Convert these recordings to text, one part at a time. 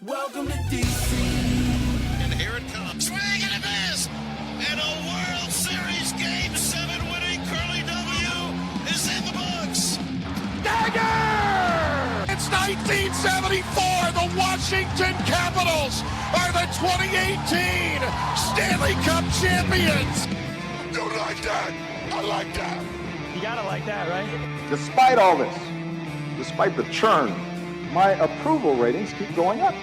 Welcome to DC. And here it comes. Swing and a miss. And a World Series Game 7 winning Curly W is in the books. Dagger! It's 1974. The Washington Capitals are the 2018 Stanley Cup champions. Don't like that. I like that. You gotta like that, right? Despite all this, despite the churn, my approval ratings keep going up.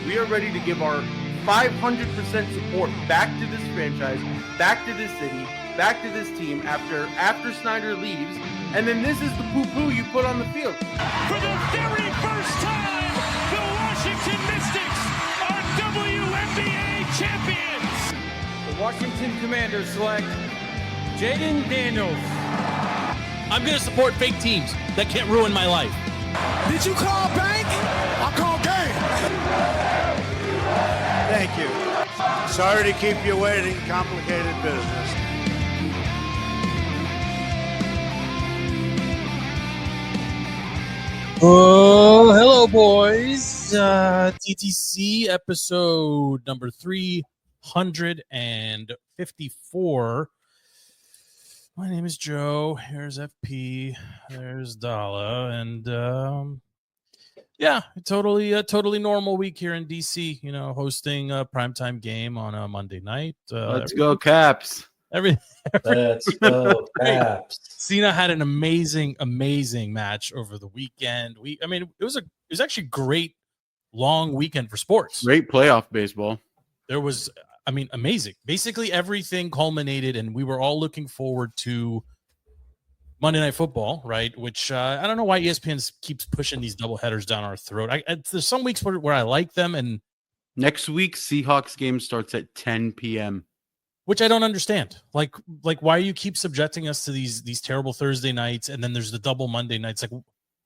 We are ready to give our 500% support back to this franchise, back to this city, back to this team after Snyder leaves. And then this is the poo-poo you put on the field. For the very first time, the Washington Mystics are WNBA champions. The Washington Commanders select Jaden Daniels. I'm going to support fake teams that can't ruin my life. Did you call bank? I call game. Thank you. Sorry to keep you waiting. Complicated business. Oh, hello, boys. TTC episode number 354. My name is Joe. Here's FP. There's Dala. And yeah, totally normal week here in DC. You know, hosting a primetime game on a Monday night. Let's go Caps. Let's go Caps. Cena had an amazing match over the weekend. It was actually a great long weekend for sports. Great playoff baseball. There was, amazing. Basically everything culminated, and we were all looking forward to Monday Night Football, right? Which I don't know why ESPN keeps pushing these doubleheaders down our throat. There's some weeks where I like them, and next week Seahawks game starts at 10 p.m. Which I don't understand. Like why you keep subjecting us to these terrible Thursday nights, and then there's the double Monday nights.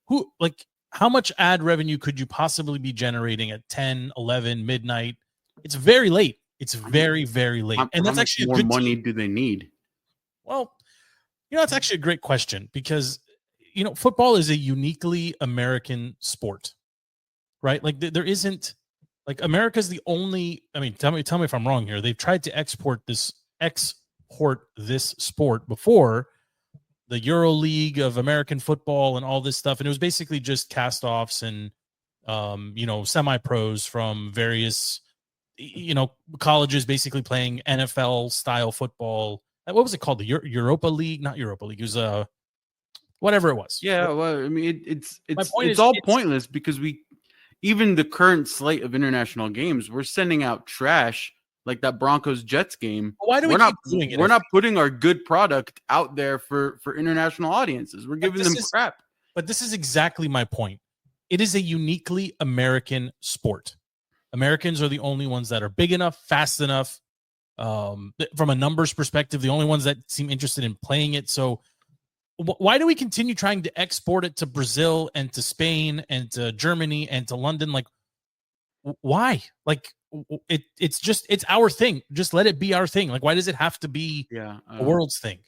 How much ad revenue could you possibly be generating at 10, 11, midnight? It's very late. It's very, very late. And that's actually more money do they need? Well, it's actually a great question because, football is a uniquely American sport, right? Like there isn't, like America's the only, tell me if I'm wrong here. They've tried to export this sport before, the Euro League of American football and all this stuff. And it was basically just cast-offs and, semi-pros from various, colleges basically playing NFL-style football. What was it called? The Europa League? Not Europa League. It was whatever it was. Yeah, well, it's all pointless because even the current slate of international games, we're sending out trash like that Broncos-Jets game. Why do we keep doing it? We're not putting our good product out there for international audiences. We're giving them crap. But this is exactly my point. It is a uniquely American sport. Americans are the only ones that are big enough, fast enough, from a numbers perspective, the only ones that seem interested in playing it. So why do we continue trying to export it to Brazil and to Spain and to Germany and to London? Like, why? Like, it's our thing. Just let it be our thing. Like, why does it have to be the world's thing?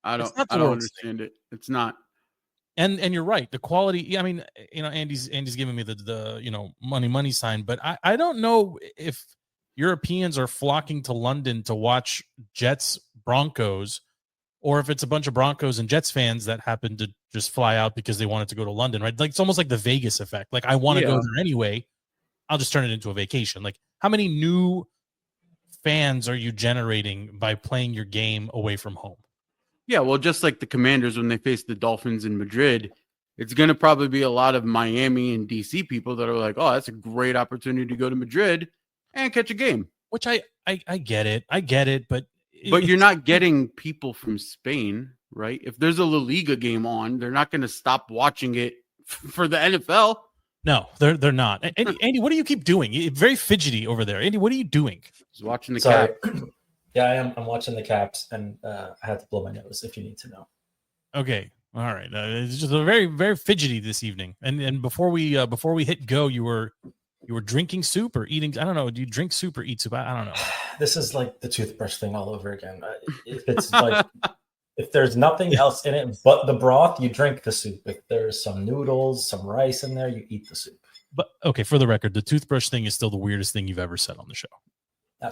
I don't understand it. It's not. And you're right. The quality. Andy's giving me the money sign, but I don't know if Europeans are flocking to London to watch Jets Broncos, or if it's a bunch of Broncos and Jets fans that happen to just fly out because they wanted to go to London, right? Like, it's almost like the Vegas effect. Like, I want to go there anyway. I'll just turn it into a vacation. Like, how many new fans are you generating by playing your game away from home? Yeah, well, just like the Commanders when they face the Dolphins in Madrid, it's going to probably be a lot of Miami and DC people that are like, oh, that's a great opportunity to go to Madrid and catch a game. Which I get it, but you're not getting people from Spain, right? If there's a La Liga game on, they're not going to stop watching it for the NFL. No, they're not. Andy, what do you keep doing? You're very fidgety over there. Andy, what are you doing? Just watching the Caps. Yeah, I am. I'm watching the Caps, and I had to blow my nose if you need to know. Okay, all right. It's just very, very fidgety this evening. And before we hit go, you were drinking soup or eating. I don't know. Do you drink soup or eat soup? I don't know. This is like the toothbrush thing all over again. It's like if there's nothing else in it but the broth, you drink the soup. If there's some noodles, some rice in there, you eat the soup. But okay, for the record, the toothbrush thing is still the weirdest thing you've ever said on the show.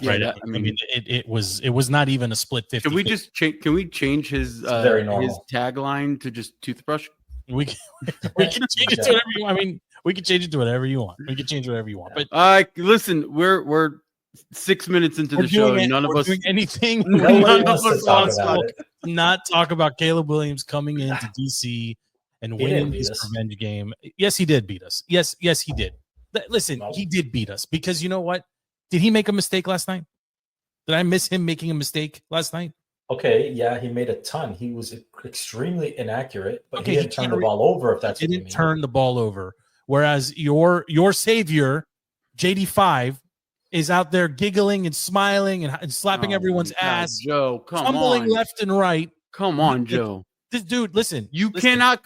Yeah, right? I mean, it was not even a split 50. Can we just can we change his tagline to just toothbrush? We can change it to whatever you want. I mean, we can change it to whatever you want. We can change whatever you want. But listen, we're 6 minutes into the show. None of us doing anything. None of us want to not talk about Caleb Williams coming into DC and winning his revenge game. Yes, he did beat us. Yes, he did. Listen, he did beat us because you know what? Did he make a mistake last night? Did I miss him making a mistake last night? Okay, yeah, he made a ton. He was extremely inaccurate, but he didn't turn the ball over. If that's he what you didn't mean. turn the ball over. Whereas your savior, JD5, is out there giggling and smiling and slapping everyone's ass. Joe, come tumbling on, left and right. Come on, Joe. This dude, listen. You cannot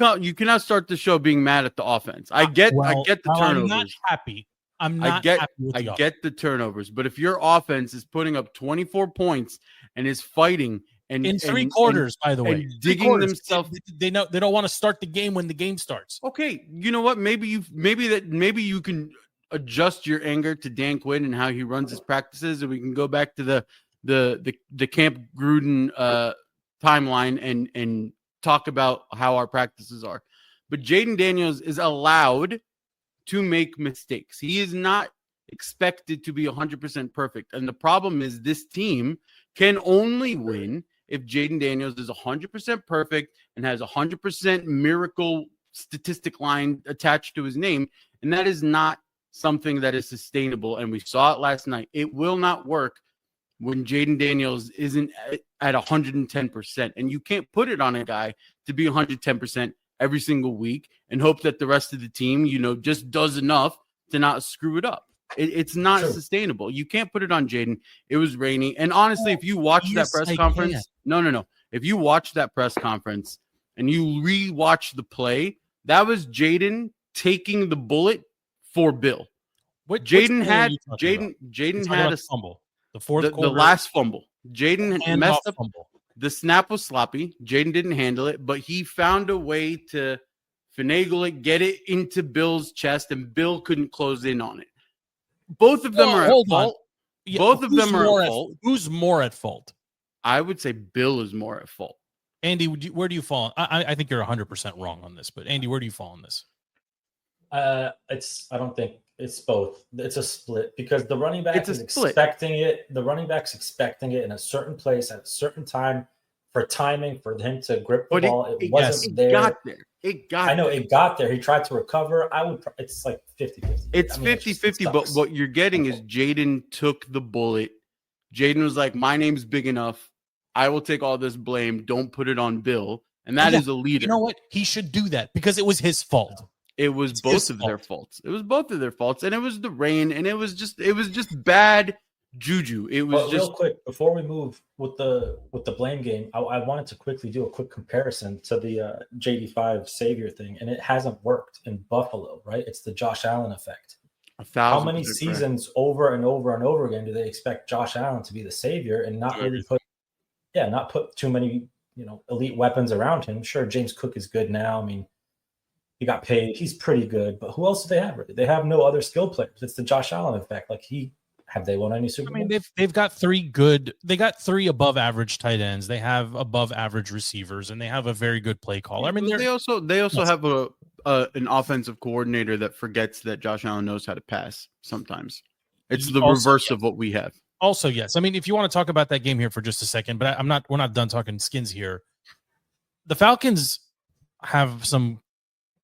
start the show being mad at the offense. I get the turnovers. I'm not happy. I'm not happy with the offense. Get the turnovers, but if your offense is putting up 24 points and is fighting and in three quarters, by the way, and digging themselves, they don't want to start the game when the game starts. Okay, you know what? Maybe you can adjust your anger to Dan Quinn and how he runs his practices, and we can go back to the Camp Gruden timeline and talk about how our practices are. But Jaden Daniels is allowed to make mistakes. He is not expected to be 100% perfect. And the problem is this team can only win if Jaden Daniels is 100% perfect and has 100% miracle statistic line attached to his name. And that is not something that is sustainable. And we saw it last night. It will not work when Jaden Daniels isn't at 110%. And you can't put it on a guy to be 110% every single week and hope that the rest of the team, just does enough to not screw it up. It's not sustainable. You can't put it on Jaden. It was rainy. And honestly, if you watch that press conference, no. If you watch that press conference and you re-watch the play, that was Jaden taking the bullet for Bill. Jaden had a fumble. The fourth quarter, the last fumble. Jaden messed up. Fumble. The snap was sloppy. Jaden didn't handle it, but he found a way to finagle it, get it into Bill's chest, and Bill couldn't close in on it. Both of them are at fault. Yeah, both of them are at fault. Who's more at fault? I would say Bill is more at fault. Andy, where do you fall? I think you're 100% wrong on this, but Andy, where do you fall on this? I don't think it's both. It's a split because the running back is expecting it. The running back's expecting it in a certain place at a certain time for timing for him to grip the ball. It wasn't there. It got I know it got there. He tried to recover. It's like 50-50. It's 50-50, but what you're getting is Jaden took the bullet. Jaden was like, my name's big enough. I will take all this blame. Don't put it on Bill. And that is a leader. You know what? He should do that because it was his fault. It was both of their faults. It was both of their faults. And it was the rain. And it was just bad juju. It was real quick before we move with the blame game. I wanted to quickly do a quick comparison to the JD5 savior thing, and it hasn't worked in Buffalo, right? It's the Josh Allen effect. How many seasons over and over and over again do they expect Josh Allen to be the savior and not really put too many elite weapons around him? Sure, James Cook is good now. I mean, he got paid. He's pretty good, but who else do they have? Really? They have no other skill players. It's the Josh Allen effect. Have they won any Super Bowls? I mean, they've got three above average tight ends. They have above average receivers, and they have a very good play caller. I mean, they also have an offensive coordinator that forgets that Josh Allen knows how to pass. Sometimes it's the reverse of what we have. Also, yes. I mean, if you want to talk about that game here for just a second, but we're not done talking skins here. The Falcons have some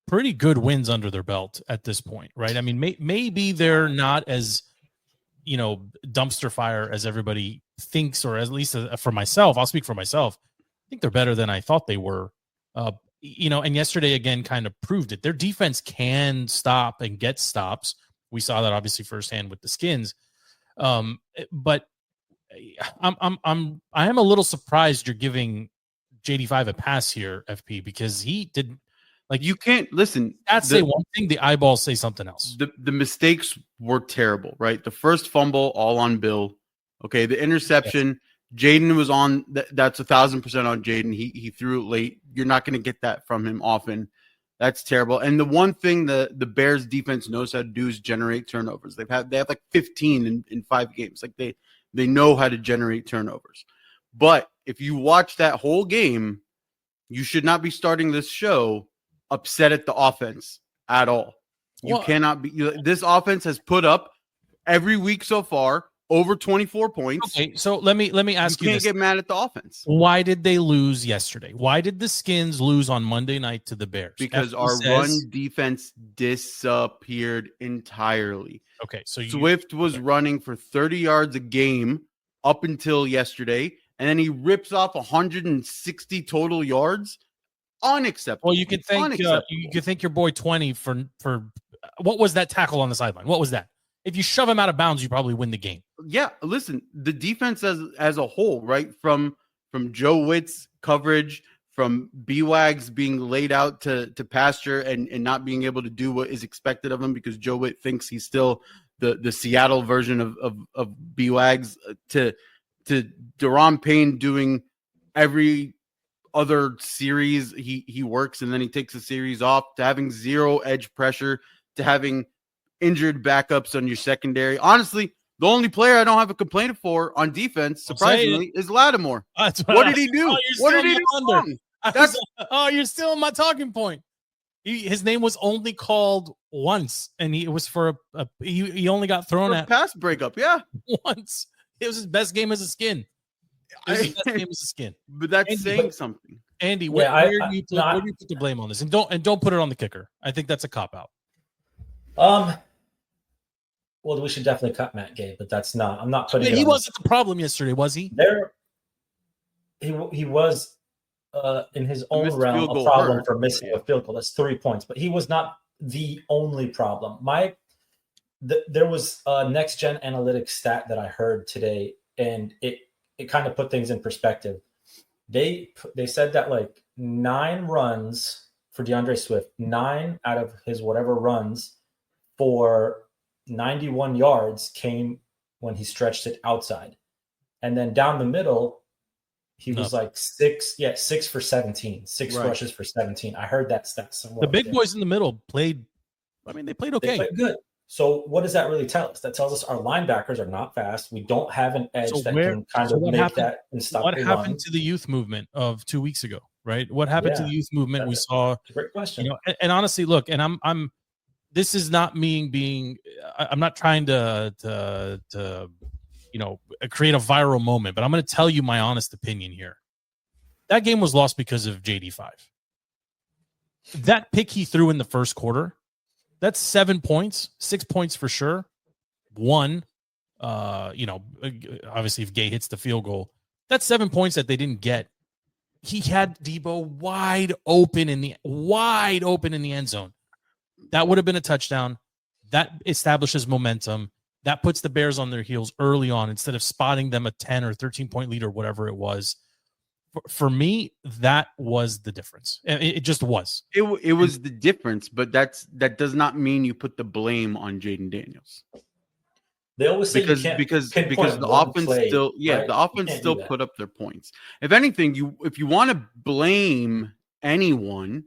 pretty good wins under their belt at this point, right? I mean, maybe they're not as dumpster fire as everybody thinks, or at least for myself, I'll speak for myself. I think they're better than I thought they were. And yesterday again kind of proved it. Their defense can stop and get stops. We saw that obviously firsthand with the Skins. But I am a little surprised you're giving JD5 a pass here, FP, because he did. You can't listen. Stats say one thing, the eyeballs say something else. The mistakes were terrible, right? The first fumble, all on Bill. Okay, the interception, Jaden was on. That's 1,000% on Jaden. He threw it late. You're not going to get that from him often. That's terrible. And the one thing the Bears defense knows how to do is generate turnovers. They have like 15 in 5 games. Like they know how to generate turnovers. But if you watch that whole game, you should not be starting this show upset at the offense at all. You cannot be. This offense has put up every week so far over 24 points. Okay, so let me ask you. You can't get mad at the offense. Why did they lose yesterday? Why did the Skins lose on Monday night to the Bears? Because our run defense disappeared entirely. Okay, so Swift was running for 30 yards a game up until yesterday, and then he rips off 160 total yards. Unacceptable. Well, you could thank your boy 20 for what was that tackle on the sideline? What was that? If you shove him out of bounds, you probably win the game. Yeah, listen, the defense as a whole, right? From Joe Witt's coverage, from B-Wags being laid out to pasture and not being able to do what is expected of him because Joe Witt thinks he's still the Seattle version of B-Wags, to Daron Payne doing every other series he works and then he takes a series off, to having zero edge pressure, to having injured backups on your secondary. Honestly, the only player I don't have a complaint for on defense, surprisingly, is Lattimore. What did he do? What did he do wrong? You're still in my talking point. His name was only called once, and it was for he only got thrown at pass breakup. Yeah, once. It was his best game as a Skin. It was his best game as a Skin. But that's saying something. Andy, where do you put the blame on this? And don't put it on the kicker. I think that's a cop out. Well, we should definitely cut Matt Gay, but that's not. I'm not putting. He wasn't the problem yesterday, was he? He was in his own realm a problem for missing a field goal. That's 3 points, but he was not the only problem. There was a next gen analytics stat that I heard today, and it kind of put things in perspective. They said that like 9 runs for DeAndre Swift, 9 out of his whatever runs for 91 yards came when he stretched it outside. And then down the middle, he was like 6 for 17, 6 rushes for 17. I heard that stat somewhere. The big boys in the middle played. I mean, they played okay. They played good. So what does that really tell us? That tells us our linebackers are not fast. We don't have an edge can kind of make that and stop. What happened to the youth movement of 2 weeks ago? Right? What happened to the youth movement? We saw. Great question. And honestly, look, and I'm. This is not me being. I'm not trying to create a viral moment, but I'm going to tell you my honest opinion here. That game was lost because of JD5. That pick he threw in the first quarter, that's 7 points, 6 points for sure. 1, obviously if Gay hits the field goal, that's 7 points that they didn't get. He had Debo wide open in the end zone. That would have been a touchdown. That establishes momentum. That puts the Bears on their heels early on instead of spotting them a 10 or 13-point lead or whatever it was. For me, that was the difference. It just was. It was the difference, but that does not mean you put the blame on Jaden Daniels. They always say because the offense the offense still put up their points. If anything, if you want to blame anyone,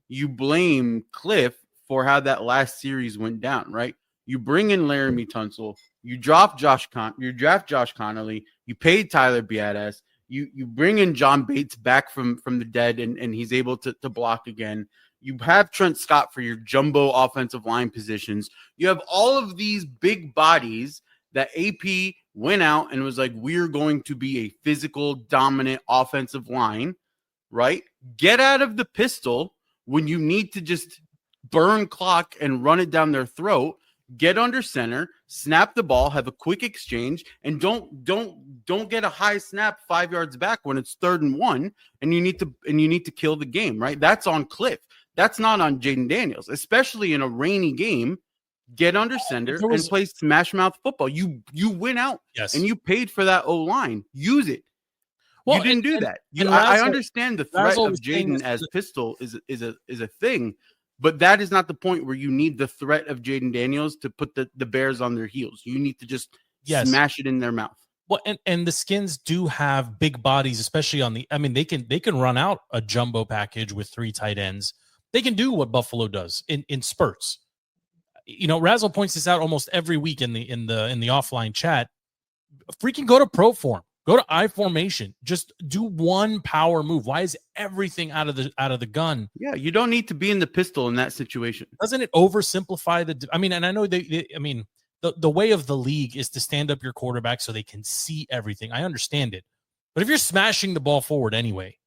you blame Cliff for how that last series went down, right? You bring in Laramie Tunsil, you draft Josh Connolly, you paid Tyler Biadasz, you bring in John Bates back from the dead and he's able to block again. You have Trent Scott for your jumbo offensive line positions. You have all of these big bodies that AP went out and was like, we're going to be a physical, dominant offensive line, right? Get out of the pistol when you need to just burn clock and run it down their throat. Get under center, snap the ball, have a quick exchange, and don't get a high snap 5 yards back when it's 3rd and 1, and you need to kill the game, right? That's on Cliff. That's not on Jaden Daniels, especially in a rainy game. Get under center and play smash mouth football. You win out, and you paid for that O-line. Use it. Well, you didn't do that. I understand the threat of Jaden as pistol is a thing. But that is not the point where you need the threat of Jaden Daniels to put the Bears on their heels. You need to just smash it in their mouth. Well, and the Skins do have big bodies, especially on the. I mean, they can run out a jumbo package with 3 tight ends. They can do what Buffalo does in spurts. Razzle points this out almost every week in the offline chat. Freaking go to pro form. Go to I formation. Just do one power move. Why is everything out of the gun? Yeah, you don't need to be in the pistol in that situation. Doesn't it oversimplify the? I mean, and I know the way of the league is to stand up your quarterback so they can see everything. I understand it, but if you're smashing the ball forward anyway,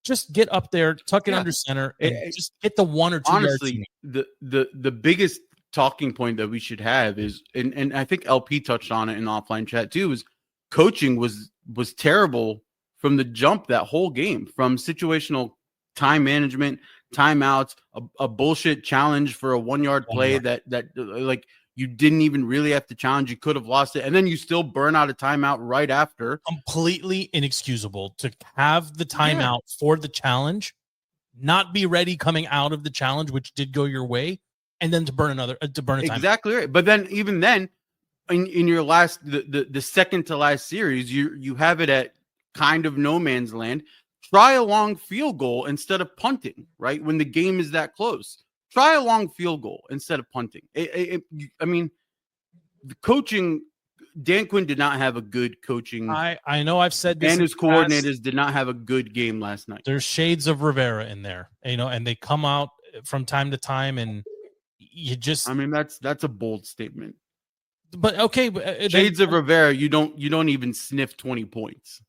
just get up there, tuck it under center, and just get the 1 or 2 honestly, yards. The biggest talking point that we should have is, and I think LP touched on it in offline chat too, is coaching was terrible from the jump that whole game, from situational time management, timeouts, a bullshit challenge for a 1 yard play that like you didn't even really have to challenge. You could have lost it. And then you still burn out a timeout right after. Completely inexcusable to have the timeout for the challenge, not be ready coming out of the challenge, which did go your way, and then to burn a timeout. Exactly right. But then even then, in your last the second to last series, you have it at kind of no man's land. Try a long field goal instead of punting, right? When the game is that close, try a long field goal instead of punting. I mean, the coaching, Dan Quinn did not have a good coaching. I know I've said this, and his coordinators did not have a good game last night. There's shades of Rivera in there, and they come out from time to time, and you just. I mean, that's a bold statement. But okay, shades of Rivera, you don't even sniff 20 points,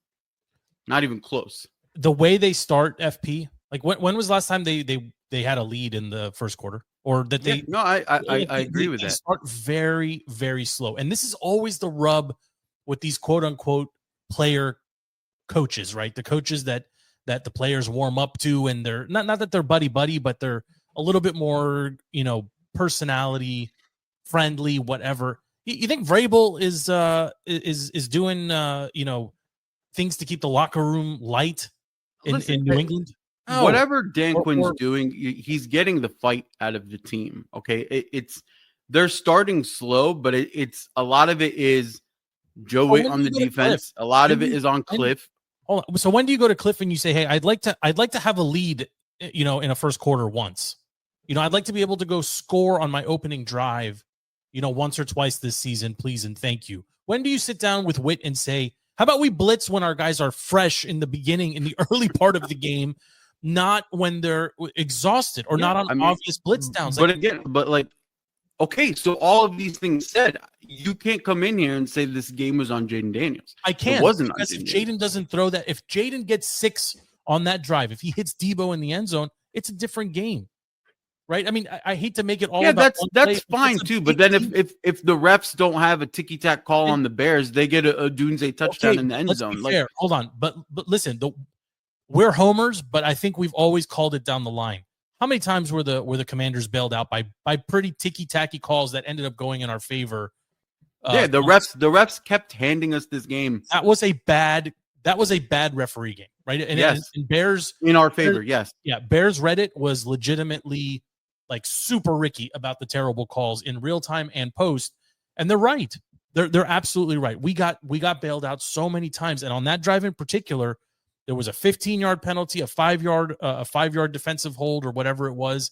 not even close. The way they start FP, like when was the last time they had a lead in the first quarter, or that they? No, I agree with that. Start very, very slow, and this is always the rub with these quote unquote player coaches, right? The coaches that the players warm up to, and they're not that they're buddy, but they're a little bit more, personality friendly, whatever. You think Vrabel is doing things to keep the locker room light in New England? No. Whatever Dan Quinn's doing, he's getting the fight out of the team. Okay, they're starting slow, but it's a lot of it is Joe Witt on the defense. A lot of it is on Cliff. Hold on. So when do you go to Cliff and you say, "Hey, I'd like to have a lead, in a first quarter once. I'd like to be able to go score on my opening drive." Once or twice this season, please and thank you. When do you sit down with Witt and say, how about we blitz when our guys are fresh in the beginning, in the early part of the game, not when they're exhausted or not on obvious blitz downs? Okay, so all of these things said, you can't come in here and say this game was on Jaden Daniels. I can't. It wasn't because if Jaden doesn't throw that, if Jaden gets 6 on that drive, if he hits Debo in the end zone, it's a different game. Right. I mean, I hate to make it all. Yeah, that's fine too. But then if the refs don't have a ticky tack call on the Bears, they get a Dunze touchdown in the end zone. Fair. Hold on, but listen, we're homers, but I think we've always called it down the line. How many times were the Commanders bailed out by pretty ticky tacky calls that ended up going in our favor? The refs kept handing us this game. That was a bad referee game, right? And yes, and Bears in our favor. Yes, yeah. Bears Reddit was legitimately like super Ricky about the terrible calls in real time and post. And they're right. They're absolutely right. We got bailed out so many times. And on that drive in particular, there was a 15-yard penalty, a 5-yard defensive hold or whatever it was.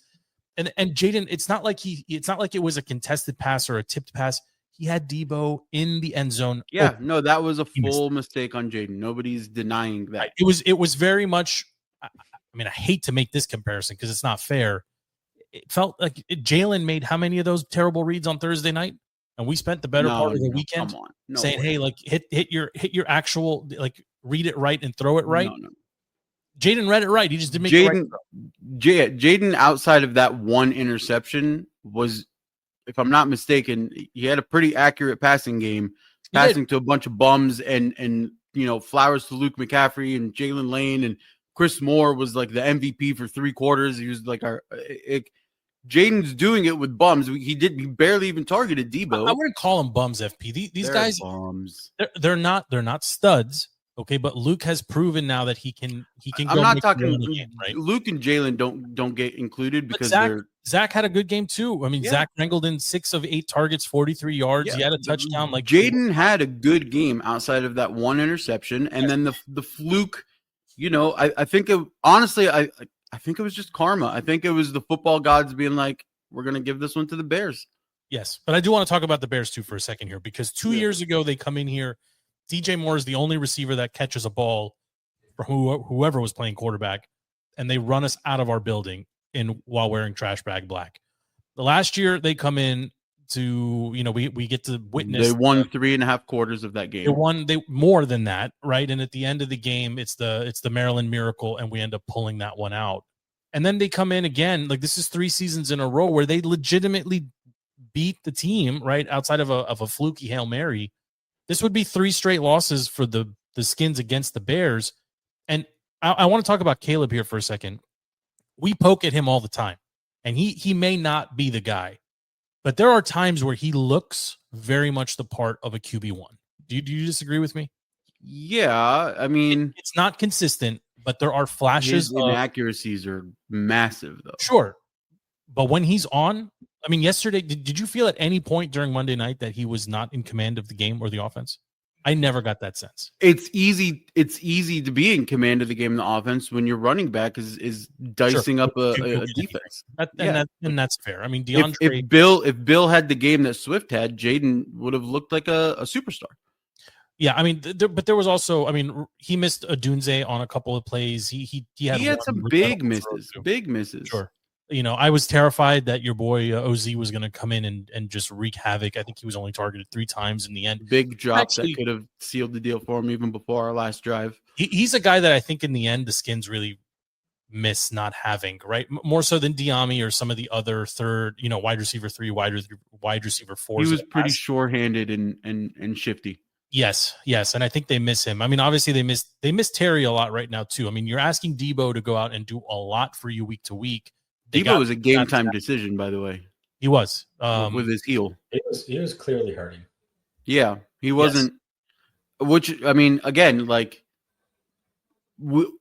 And Jaden, it's not like it was a contested pass or a tipped pass. He had Debo in the end zone. Yeah, no, that was a full mistake on Jaden. Nobody's denying that. It was very much, I mean, I hate to make this comparison because it's not fair. It felt like Jalen made how many of those terrible reads on Thursday night, and we spent the better part of the weekend saying, "Hey, like hit your actual, like read it right and throw it right." No. Jaden read it right. He just didn't make it right. Jaden, outside of that one interception, was, if I'm not mistaken, he had a pretty accurate passing game, passing to a bunch of bums and flowers to Luke McCaffrey and Jalen Lane, and Chris Moore was like the MVP for 3 quarters. He was like Jaden's doing it with bums. He barely even targeted Debo. I wouldn't call them bums, FP. These guys, bums. They're not studs. Okay, but Luke has proven now that he can. I'm not talking game, right? Luke and Jalen don't get included because Zach had a good game too. I mean, Zach wrangled in 6 of 8 targets, 43 yards. He had a touchdown. Like Jaden had a good game outside of that one interception, and then the fluke. I think honestly, I I think it was just karma. I think it was the football gods being like, we're going to give this one to the Bears. Yes, but I do want to talk about the Bears too for a second here, because 2 years ago they come in here. DJ Moore is the only receiver that catches a ball from whoever was playing quarterback, and they run us out of our building while wearing trash bag black. The last year they come in to, we get to witness. They won 3.5 quarters of that game. They more than that, right? And at the end of the game, it's the Maryland Miracle, and we end up pulling that one out. And then they come in again, like this is 3 seasons in a row where they legitimately beat the team, right? Outside of a fluky Hail Mary. This would be 3 straight losses for the Skins against the Bears. And I want to talk about Caleb here for a second. We poke at him all the time, and he may not be the guy, but there are times where he looks very much the part of a QB1. Do you disagree with me? Yeah, I mean, it's not consistent, but there are flashes. His inaccuracies are massive, though. Sure, but when he's on, I mean, yesterday, did you feel at any point during Monday night that he was not in command of the game or the offense? I never got that sense. It's easy to be in command of the game in the offense when your running back is dicing up a defense. And that's fair. I mean, DeAndre. If Bill had the game that Swift had, Jaden would have looked like a superstar. Yeah, I mean, but there was also, I mean, he missed a Dunze on a couple of plays. He had some big misses. Sure. I was terrified that your boy OZ was going to come in and just wreak havoc. I think he was only targeted 3 times in the end. Big drop that could have sealed the deal for him even before our last drive. He's a guy that I think in the end the Skins really miss not having, right? More so than Diami or some of the other third, wide receiver 3, wide receiver 4. He was pretty sure-handed and shifty. Yes, and I think they miss him. I mean, obviously they miss Terry a lot right now too. I mean, you're asking Debo to go out and do a lot for you week to week. Debo was a game-time decision, by the way. He was with his heel. He was clearly hurting. Yeah, he wasn't. Yes. Which I mean, again, like the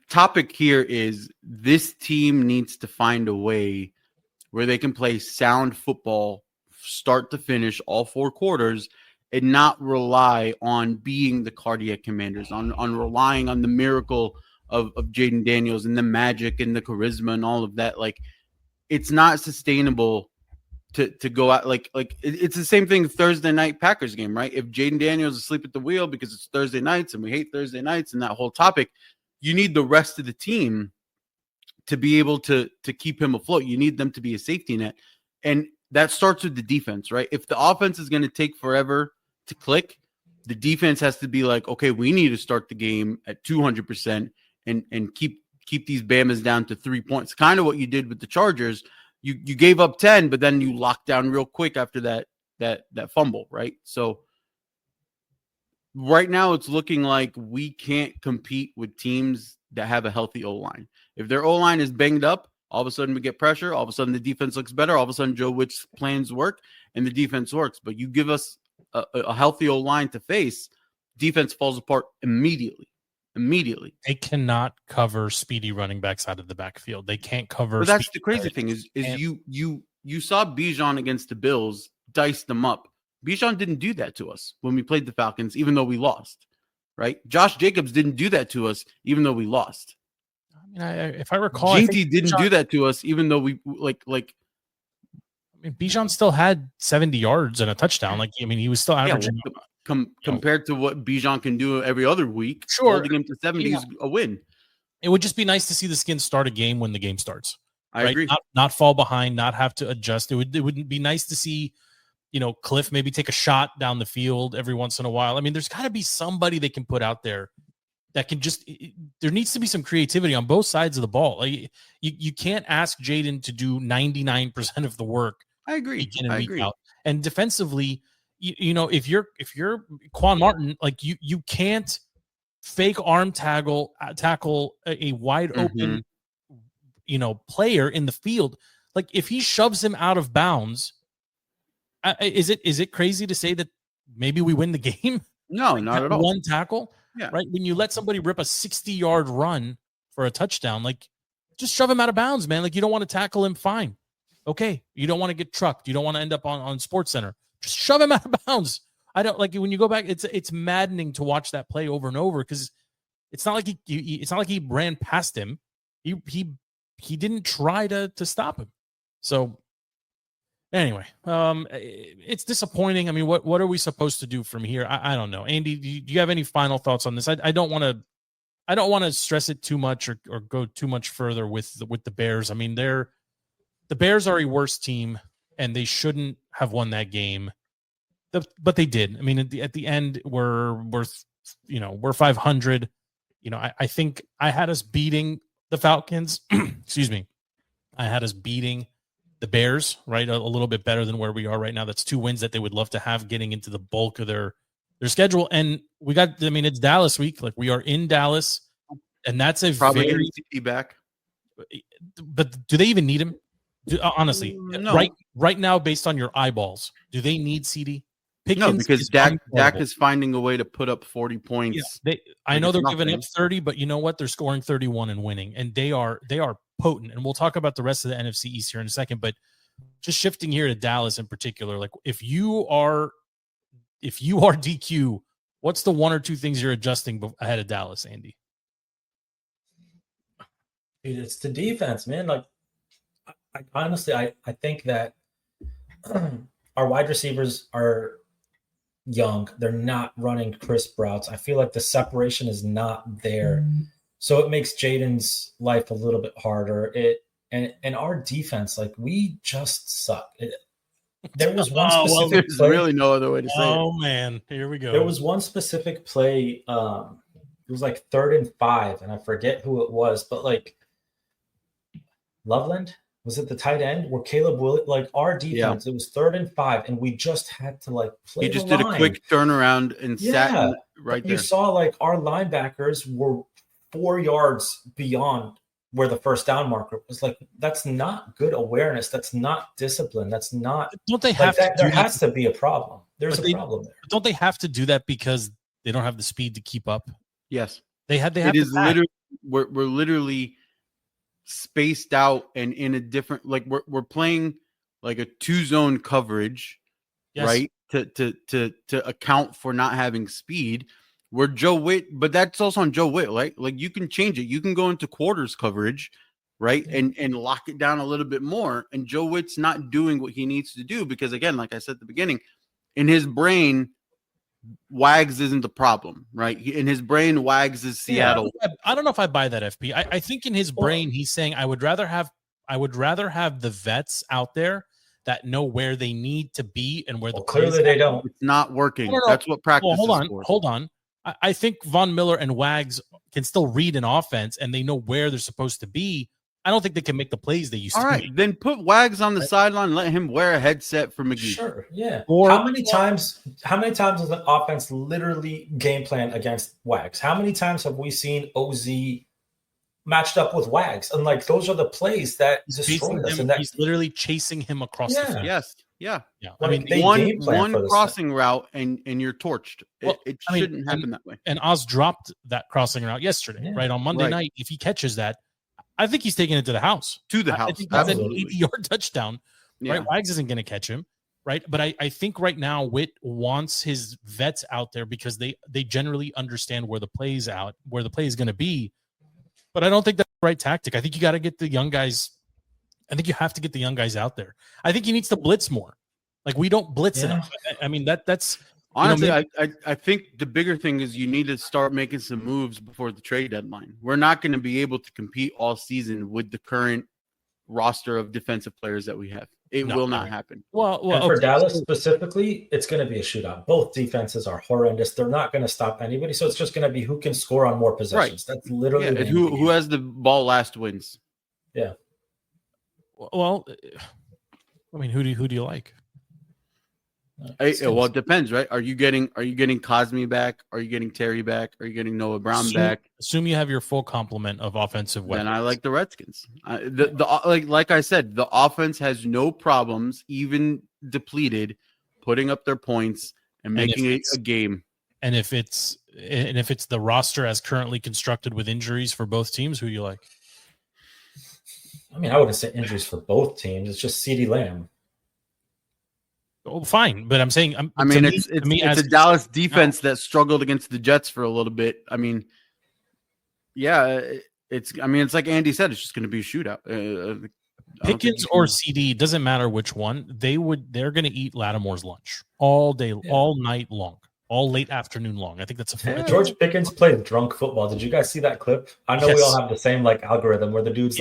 topic here is this team needs to find a way where they can play sound football, start to finish, all 4 quarters, and not rely on being the cardiac commanders, on relying on the miracle of Jaden Daniels and the magic and the charisma and all of that. Like, it's not sustainable to go out like it's the same thing Thursday night Packers game, right? If Jaden Daniels is asleep at the wheel because it's Thursday nights and we hate Thursday nights and that whole topic, you need the rest of the team to be able to keep him afloat. You need them to be a safety net. And that starts with the defense, right? If the offense is going to take forever to click, the defense has to be like, okay, we need to start the game at 200%. And keep these Bamas down to 3 points. Kind of what you did with the Chargers. You gave up 10, but then you locked down real quick after that fumble, right? So right now it's looking like we can't compete with teams that have a healthy O-line. If their O-line is banged up, all of a sudden we get pressure. All of a sudden the defense looks better. All of a sudden Joe Witt's plans work and the defense works. But you give us a healthy O-line to face, defense falls apart immediately. They cannot cover speedy running backs out of the backfield. They can't cover. But that's the crazy thing is you saw Bijan against the Bills dice them up. Bijan didn't do that to us when we played the Falcons, even though we lost, right? Josh Jacobs didn't do that to us, even though we lost. I mean, if I recall, Jinty didn't do that to us, even though we like. I mean, Bijan still had 70 yards and a touchdown. Like, I mean, he was still averaging. Compared to what Bijan can do every other week, sure, holding him to 70 is a win. It would just be nice to see the Skins start a game when the game starts. I agree. Not fall behind, not have to adjust. It would be nice to see, Cliff maybe take a shot down the field every once in a while. I mean, there's got to be somebody they can put out there that can just. There needs to be some creativity on both sides of the ball. Like, you can't ask Jaden to do 99% of the work. I agree. Week in and week out. And defensively. If you're Quan Martin, like you can't fake arm tackle a wide open, player in the field. Like, if he shoves him out of bounds, is it crazy to say that maybe we win the game? No, not at all. One tackle, yeah. Right? When you let somebody rip a 60-yard run for a touchdown, like, just shove him out of bounds, man. Like, you don't want to tackle him, fine, okay. You don't want to get trucked. You don't want to end up on Sports Center. Just shove him out of bounds. I don't like when you go back. It's maddening to watch that play over and over because It's not like it's not like he ran past him. He didn't try to stop him. So anyway, it's disappointing. I mean, what are we supposed to do from here? I don't know. Andy, do you have any final thoughts on this? I don't want to stress it too much or go too much further with the Bears. I mean, the Bears are a worse team, and they shouldn't have won that game, but they did. I mean, at the end, we're 500. I think I had us beating the Falcons. Excuse me. I had us beating the Bears, right? A little bit better than where we are right now. That's 2 wins that they would love to have getting into the bulk of their schedule. And it's Dallas week. Like, we are in Dallas, and that's a probably very CD back. But do they even need him? Honestly, no. Right now, based on your eyeballs, do they need CD? No, because Dak is finding a way to put up 40 points. Yeah, I know they're giving up 30, but you know what? They're scoring 31 and winning, and they are potent. And we'll talk about the rest of the NFC East here in a second. But just shifting here to Dallas in particular, like if you are DQ, what's the 1 or 2 things you're adjusting ahead of Dallas, Andy? Dude, it's the defense, man. Like, honestly, I think that our wide receivers are young. They're not running crisp routes. I feel like the separation is not there. So it makes Jaden's life a little bit harder. And our defense, like, we just suck. There was one specific there's play. Really no other way to say it. Oh man, here we go. There was one specific play. It was like 3rd and 5, and I forget who it was, but like Loveland, was it the tight end where Caleb Williams, like our defense, It was 3rd and 5, and we just had to like play. He just did a quick turnaround and sat right there. You saw like our linebackers were 4 yards beyond where the first down marker was. Like, that's not good awareness. That's not discipline. That's not. Don't they have to? There has to be a problem. There's a problem there. Don't they have to do that because they don't have the speed to keep up? Yes, they have. It is literally we're literally spaced out and in a different, like we're playing like a 2-zone coverage, yes, right? To account for not having speed. Where Joe Witt, but that's also on Joe Witt, right? Like, you can change it. You can go into quarters coverage, right? And lock it down a little bit more. And Joe Witt's not doing what he needs to do because, again, like I said at the beginning, in his brain, Wags isn't the problem, right? In his brain, Wags is Seattle. Yeah, I don't know if I buy that, FP. I think in his brain, he's saying, I would rather have the vets out there that know where they need to be and where clearly they don't. It's not working. That's what practice is for. Hold on. I think Von Miller and Wags can still read an offense and they know where they're supposed to be. I don't think they can make the plays they used to. All right, then put Wags on the sideline and let him wear a headset for McGee. Sure, yeah. Or how many times does an offense literally game plan against Wags? How many times have we seen OZ matched up with Wags? And like, those are the plays that destroy us. And he's literally chasing him across the field. Yes. Yeah. I mean, one crossing route and you're torched. It shouldn't happen that way. And Oz dropped that crossing route yesterday, right? On Monday night. If he catches that, I think he's taking it to the house. I think that's an 80-yard touchdown, right? Wags isn't going to catch him, right? But I think right now Witt wants his vets out there because they generally understand where the play is going to be. But I don't think that's the right tactic. I think you got to get the young guys. I think you have to get the young guys out there. I think he needs to blitz more. Like, we don't blitz enough. I mean, that's honestly, I think the bigger thing is you need to start making some moves before the trade deadline. We're not going to be able to compete all season with the current roster of defensive players that we have. It will not happen. Well, for Dallas specifically, it's going to be a shootout. Both defenses are horrendous. They're not going to stop anybody. So it's just going to be who can score on more possessions. Right. That's literally and who has the ball last wins. Yeah. Well, I mean, who do you like? Well, it depends, right? Are you getting Cosme back? Are you getting Terry back? Are you getting Noah Brown back? Assume you have your full complement of offensive weapons. Then I like the Redskins. Like I said, the offense has no problems, even depleted, putting up their points and making it a game. And if it's the roster as currently constructed with injuries for both teams, who you like? I mean, I wouldn't say injuries for both teams. It's just CeeDee Lamb. Oh, fine, but I'm saying, it's a Dallas defense that struggled against the Jets for a little bit. I mean, Yeah, it's like Andy said, it's just going to be a shootout. Pickens or CD, doesn't matter which one. They're going to eat Lattimore's lunch all day, all night long, all late afternoon long. I think that's a fair. George Pickens played drunk football. Did you guys see that clip? I know we all have the same like algorithm where the dude's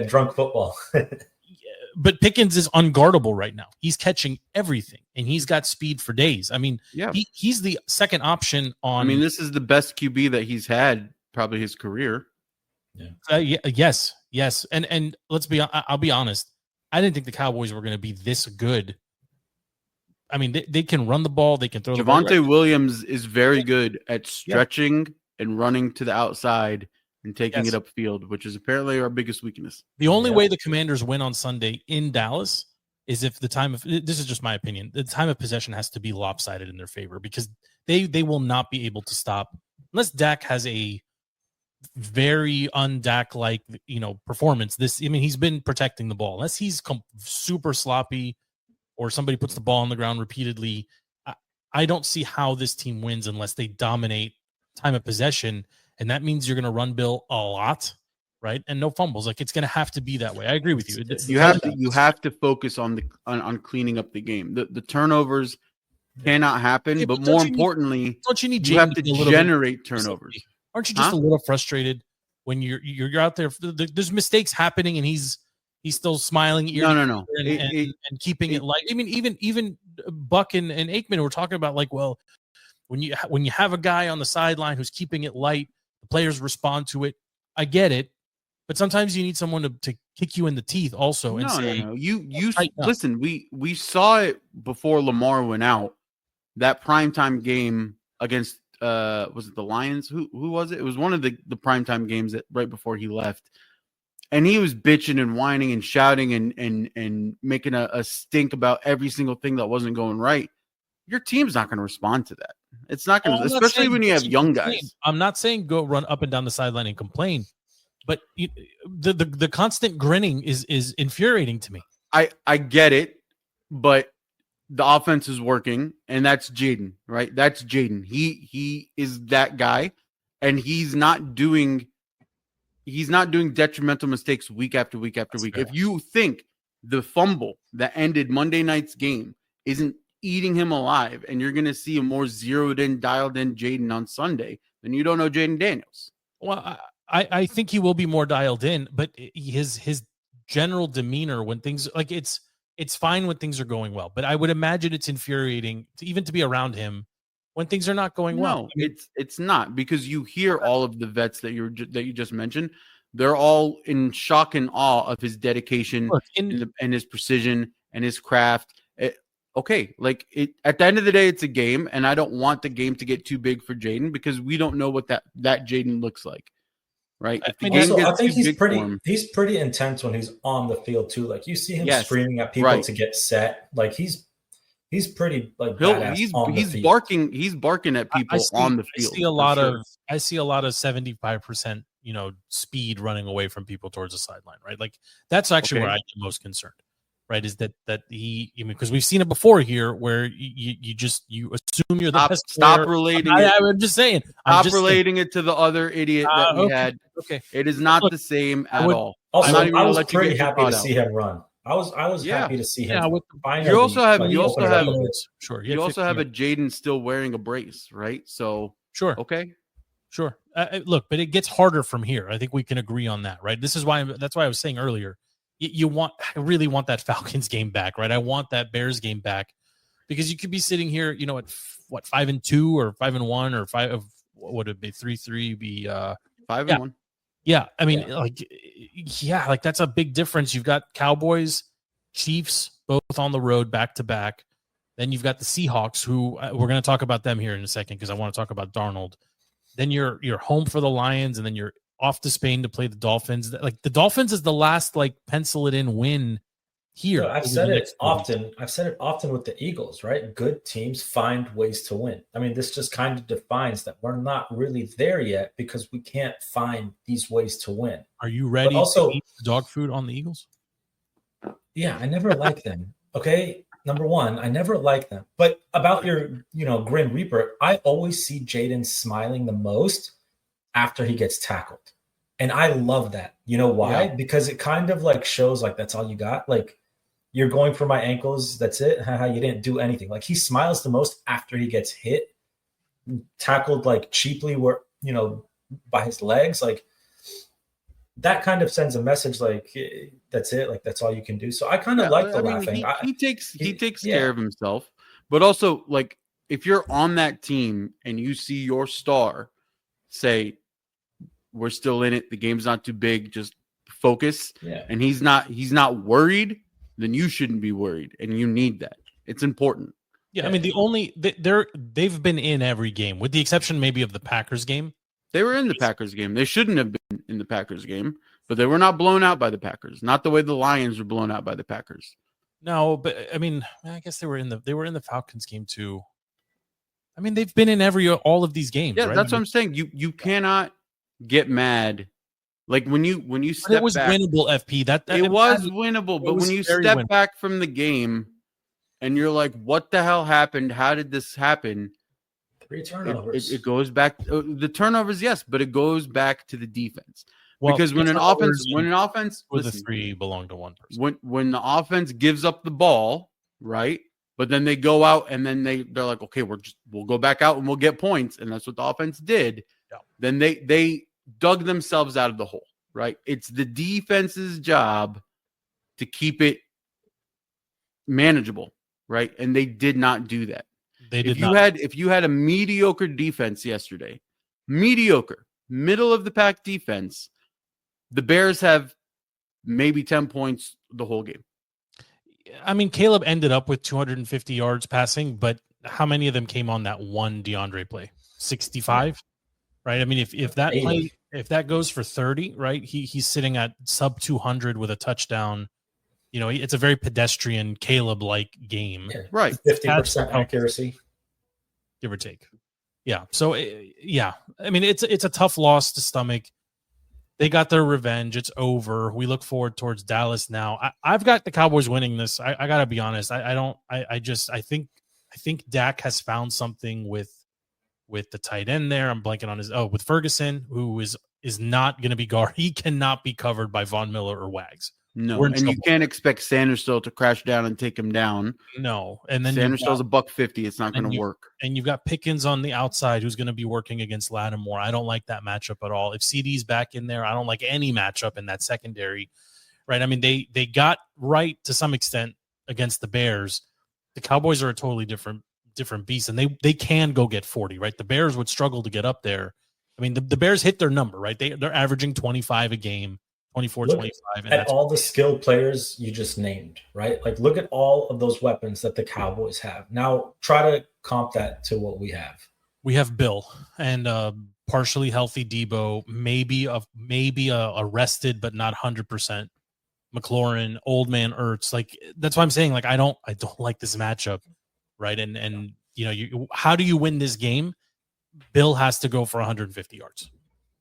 drunk football. But Pickens is unguardable right now. He's catching everything, and he's got speed for days. I mean, he's the second option on. I mean, this is the best QB that he's had probably his career. Yes. And I'll be honest. I didn't think the Cowboys were going to be this good. I mean, they can run the ball. They can throw the ball. Javonte Williams is very good at stretching and running to the outside and taking it upfield, which is apparently our biggest weakness. The only way the Commanders win on Sunday in Dallas is if this is just my opinion, the time of possession has to be lopsided in their favor, because they will not be able to stop unless Dak has a very un-Dak like performance. He's been protecting the ball. Unless he's super sloppy or somebody puts the ball on the ground repeatedly, I don't see how this team wins unless they dominate time of possession. And that means you're going to run Bill a lot, right? And no fumbles. Like, it's going to have to be that way. I agree with you. You have to focus on cleaning up the game. The turnovers cannot happen, but more importantly, you have to generate turnovers. Aren't you just a little frustrated when you're out there? There's mistakes happening, and he's still smiling. No. And keeping it light. I mean, even Buck and Aikman were talking about, like, well, when you have a guy on the sideline who's keeping it light, the players respond to it. I get it, but sometimes you need someone to kick you in the teeth also. And no. You listen. We saw it before Lamar went out. That primetime game against was it the Lions? Who was it? It was one of the primetime games that right before he left. And he was bitching and whining and shouting and making a stink about every single thing that wasn't going right. Your team's not going to respond to that. It's not going to, especially when you have young guys. I'm not saying go run up and down the sideline and complain, but the constant grinning is infuriating to me. I get it, but the offense is working, and that's Jaden, right? That's Jaden. He is that guy, and he's not doing detrimental mistakes week after week after week. If you think the fumble that ended Monday night's game isn't eating him alive, and you're going to see a more zeroed in, dialed in Jaden on Sunday, then you don't know Jaden Daniels. Well, I think he will be more dialed in, but his general demeanor when things like it's fine when things are going well, but I would imagine it's infuriating to be around him when things are not going well. No, it's not, because you hear all of the vets that you just mentioned. They're all in shock and awe of his dedication and his precision and his craft. Okay, like at the end of the day, it's a game, and I don't want the game to get too big for Jaden, because we don't know what that Jaden looks like, right? I think he's pretty intense when he's on the field too. Like, you see him screaming at people to get set. Like, he's pretty like he's barking at people on the field. I see a lot of 75% speed running away from people towards the sideline, right? Like, that's actually where I get most concerned. Right, is that he? Because we've seen it before here, where you assume you're the best. Stop relating. I'm just saying. Stop relating it to the other idiot that we had. Okay, it is not the same at all. Also, I was pretty happy to see him run. I was happy to see him. You also have a Jaden still wearing a brace, right? So sure, okay, sure. Look, but it gets harder from here. I think we can agree on that, right? That's why I was saying earlier. I really want that Falcons game back, right? I want that Bears game back, because you could be sitting here, at 5-2 or 5-1 or 5 of what would it be 3-3 be 5-1. Yeah, I mean, like that's a big difference. You've got Cowboys, Chiefs, both on the road back to back. Then you've got the Seahawks, who we're going to talk about them here in a second, because I want to talk about Darnold. Then you're home for the Lions, and then you're off to Spain to play the Dolphins. Like, the Dolphins is the last pencil it in win here. I've said it often with the Eagles, right? Good teams find ways to win. I mean, this just kind of defines that we're not really there yet, because we can't find these ways to win. Are you ready to eat dog food on the Eagles? Yeah, I never like them. Okay. Number one, I never like them. But about your, Grim Reaper, I always see Jaden smiling the most after he gets tackled. And I love that. You know why? Yeah. Because it kind of like shows like that's all you got. Like, you're going for my ankles. That's it. You didn't do anything. Like, he smiles the most after he gets hit, tackled like cheaply, where, you know, by his legs. Like, that kind of sends a message like, that's it. Like, that's all you can do. So I kind of like the laughing. He takes care of himself, but also, like, if you're on that team and you see your star say, we're still in it, the game's not too big, just focus. Yeah. And he's not worried, then you shouldn't be worried. And you need that. It's important. Yeah. I mean, they've been in every game, with the exception maybe of the Packers game. They were in the Packers game. They shouldn't have been in the Packers game, but they were not blown out by the Packers. Not the way the Lions were blown out by the Packers. No, but I mean, I guess they were in the Falcons game too. I mean, they've been in all of these games. Yeah, right? that's what I'm saying. You cannot get mad. Like when you step back, it was winnable, FP. It was winnable, but when you step back from the game and you're like, what the hell happened? How did this happen? 3 turnovers. It goes back. The turnovers, yes, but it goes back to the defense. Well, because when an offense, the 3 belong to one person. When the offense gives up the ball, right? But then they go out and then they're like, okay, we'll go back out and we'll get points, and that's what the offense did. Yeah. Then they dug themselves out of the hole, right? It's the defense's job to keep it manageable, right? And they did not do that. If you had a mediocre defense yesterday, mediocre, middle of the pack defense, the Bears have maybe 10 points the whole game. I mean, Caleb ended up with 250 yards passing, but how many of them came on that one DeAndre play? 65, right? I mean, if that goes for 30, right? He's sitting at sub 200 with a touchdown. You know, it's a very pedestrian Caleb-like game, right? 50% accuracy, give or take. Yeah. So yeah, I mean, it's a tough loss to stomach. They got their revenge. It's over. We look forward towards Dallas now. I've got the Cowboys winning this. I gotta be honest. I think Dak has found something with the tight end there. I'm blanking on with Ferguson, who is not going to be guard. He cannot be covered by Von Miller or Wags. No, and you can't expect Sanders still to crash down and take him down. No, and then Sanders still's $150. It's not going to work. And you've got Pickens on the outside, who's going to be working against Lattimore. I don't like that matchup at all. If CD's back in there, I don't like any matchup in that secondary. Right? I mean, they got right to some extent against the Bears. The Cowboys are a totally different beast, and they can go get 40. Right? The Bears would struggle to get up there. I mean, the Bears hit their number. Right? They're averaging 25 a game. 24, 25. At all the skilled players you just named, right? Like, look at all of those weapons that the Cowboys have. Now, try to comp that to what we have. We have Bill and partially healthy Debo, maybe a rested but not 100%. McLaurin, old man Ertz. Like, that's why I'm saying, like, I don't like this matchup, right? And you know, how do you win this game? Bill has to go for 150 yards.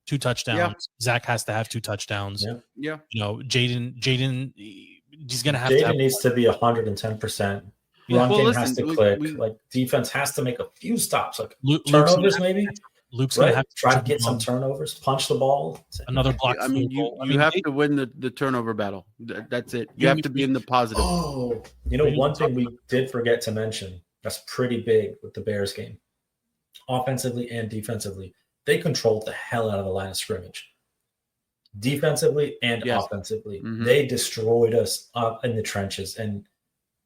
2 touchdowns. Yeah. Zach has to have 2 touchdowns. Yeah. You know, Jaden, he's going to have to. Jaden needs to be 110%. Run game has to click. Like, defense has to make a few stops. Like, turnovers, maybe. Luke's going to have to try to get some turnovers, punch the ball. Another block. I mean, you have to win the turnover battle. That's it. You have to be in the positive. Oh, you know, one thing we did forget to mention that's pretty big with the Bears game, offensively and defensively. They controlled the hell out of the line of scrimmage, defensively and offensively. Mm-hmm. They destroyed us up in the trenches, and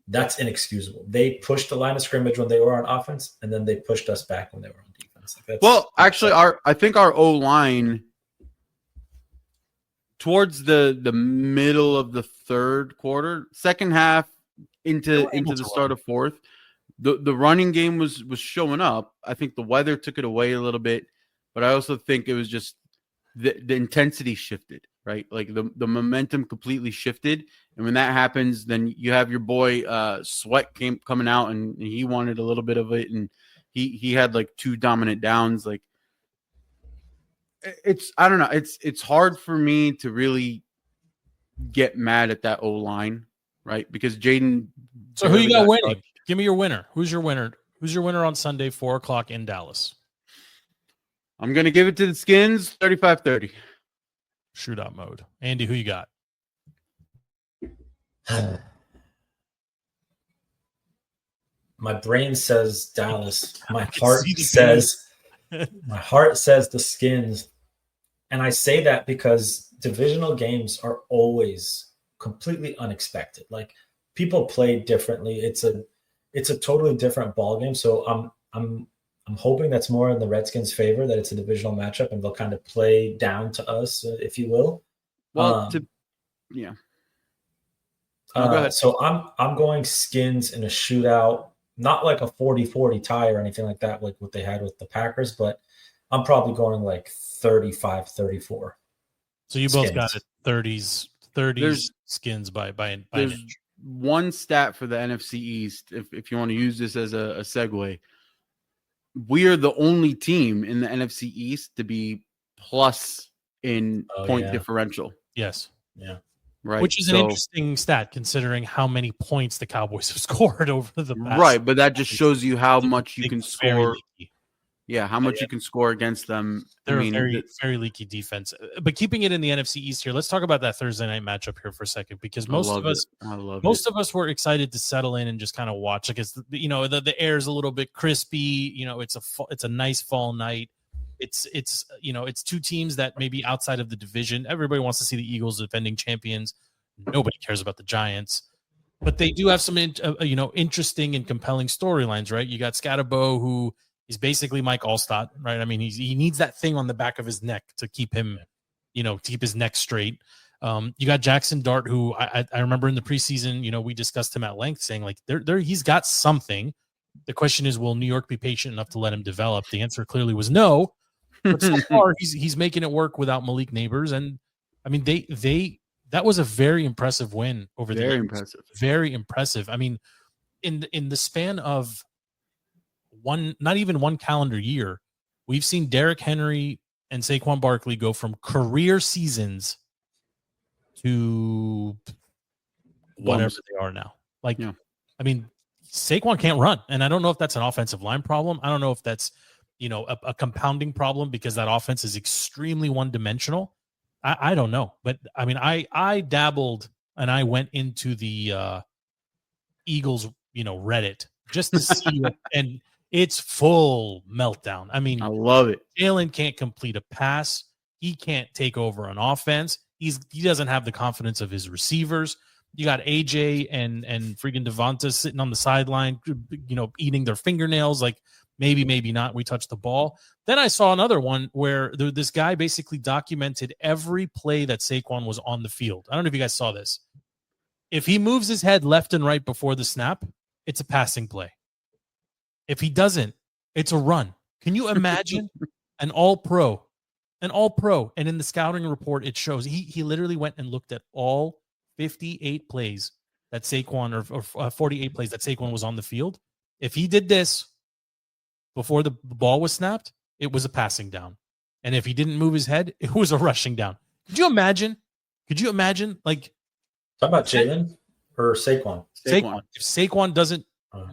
that's inexcusable. They pushed the line of scrimmage when they were on offense, and then they pushed us back when they were on defense. Actually, I think our O-line towards the middle of the third quarter, second half into the start of fourth, the running game was showing up. I think the weather took it away a little bit. But I also think it was just the intensity shifted, right? Like the momentum completely shifted. And when that happens, then you have your boy Sweat coming out, and he wanted a little bit of it. And he had like 2 dominant downs. Like, I don't know. It's hard for me to really get mad at that O-line, right? Because Jaden. So who you got winning? Touched. Give me your winner. Who's your winner? Who's your winner on Sunday, 4:00 in Dallas? I'm going to give it to the Skins 35-30. Shootout mode. Andy, who you got? My brain says Dallas. My heart says the Skins. And I say that because divisional games are always completely unexpected. Like, people play differently. It's a totally different ball game. So I'm hoping that's more in the Redskins' favor, that it's a divisional matchup and they'll kind of play down to us, if you will. Well, yeah. Go ahead. So I'm going Skins in a shootout, not like a 40-40 tie or anything like that, like what they had with the Packers, but I'm probably going like 35-34. So you both got it 30s Skins by an inch. One stat for the NFC East, if you want to use this as a segue. We are the only team in the NFC East to be plus in point differential. Yes. Yeah. Right. Which is an interesting stat considering how many points the Cowboys have scored over the past. Right, but that just shows you how much you can score. Leaky. Yeah, how much you can score against them. They're a very leaky defense. But keeping it in the NFC East here, let's talk about that Thursday night matchup here for a second, because most of us were excited to settle in and just kind of watch. Like, it's the air's a little bit crispy. It's a nice fall night. It's two teams that maybe outside of the division, everybody wants to see the Eagles defending champions. Nobody cares about the Giants, but they do have some interesting and compelling storylines, right? You got Scatterbo, who is basically Mike Allstott, right? I mean, he needs that thing on the back of his neck to keep him, to keep his neck straight. You got Jackson Dart, who I remember in the preseason, we discussed him at length, saying like he's got something. The question is, will New York be patient enough to let him develop? The answer clearly was no. But so far, he's making it work without Malik Neighbors, and I mean that was a very impressive win over the Eagles. Very impressive. I mean, in the span of not even one calendar year, we've seen Derrick Henry and Saquon Barkley go from career seasons to whatever they are now. Like, yeah. I mean, Saquon can't run, and I don't know if that's an offensive line problem. I don't know if that's a compounding problem because that offense is extremely one-dimensional. I don't know, but I mean, I dabbled and I went into the Eagles, Reddit just to see it, and it's full meltdown. I mean, I love it. Jalen can't complete a pass. He can't take over an offense. He doesn't have the confidence of his receivers. You got AJ and freaking Devonta sitting on the sideline, eating their fingernails. Like, maybe not. We touched the ball. Then I saw another one where this guy basically documented every play that Saquon was on the field. I don't know if you guys saw this. If he moves his head left and right before the snap, it's a passing play. If he doesn't, it's a run. Can you imagine an all-pro? And in the scouting report, it shows he literally went and looked at all 58 plays that Saquon or 48 plays that Saquon was on the field. If he did this before the ball was snapped, it was a passing down. And if he didn't move his head, it was a rushing down. Could you imagine? Like, talk about Jalen or Saquon? Saquon. If Saquon doesn't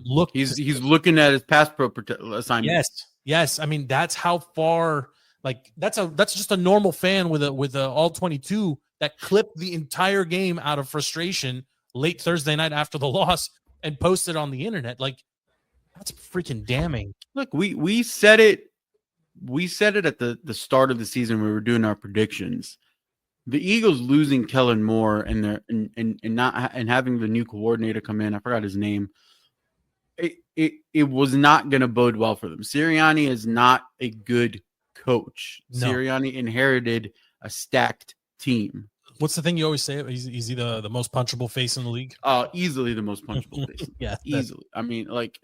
look, he's looking at his pass pro assignment. Yes. I mean, that's how far. Like, that's just a normal fan with a all 22 that clipped the entire game out of frustration late Thursday night after the loss and posted on the internet. Like, that's freaking damning. Look, we said it. We said it at the start of the season when we were doing our predictions. The Eagles losing Kellen Moore and having the new coordinator come in, I forgot his name. It was not going to bode well for them. Sirianni is not a good coach. No. Sirianni inherited a stacked team. What's the thing you always say? Is he the most punchable face in the league? Easily the most punchable face. Yeah, easily. I mean, like,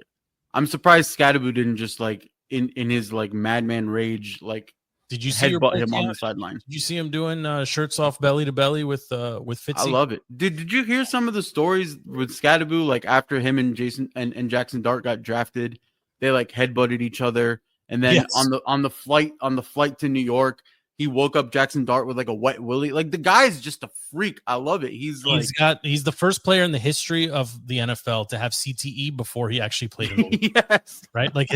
I'm surprised Scatterbo didn't just like in his like madman rage, like, did you see headbutt him on the sideline? Did you see him doing shirts off belly to belly with Fitzy? I love it. Did you hear some of the stories with Scatterbo? Like, after him and Jason and Jackson Dart got drafted, they like headbutted each other, and then on the flight to New York, he woke up Jackson Dart with like a wet willy. Like, the guy's just a freak. I love it. He's the first player in the history of the NFL to have CTE before he actually played in the league. Yes. Right? Like,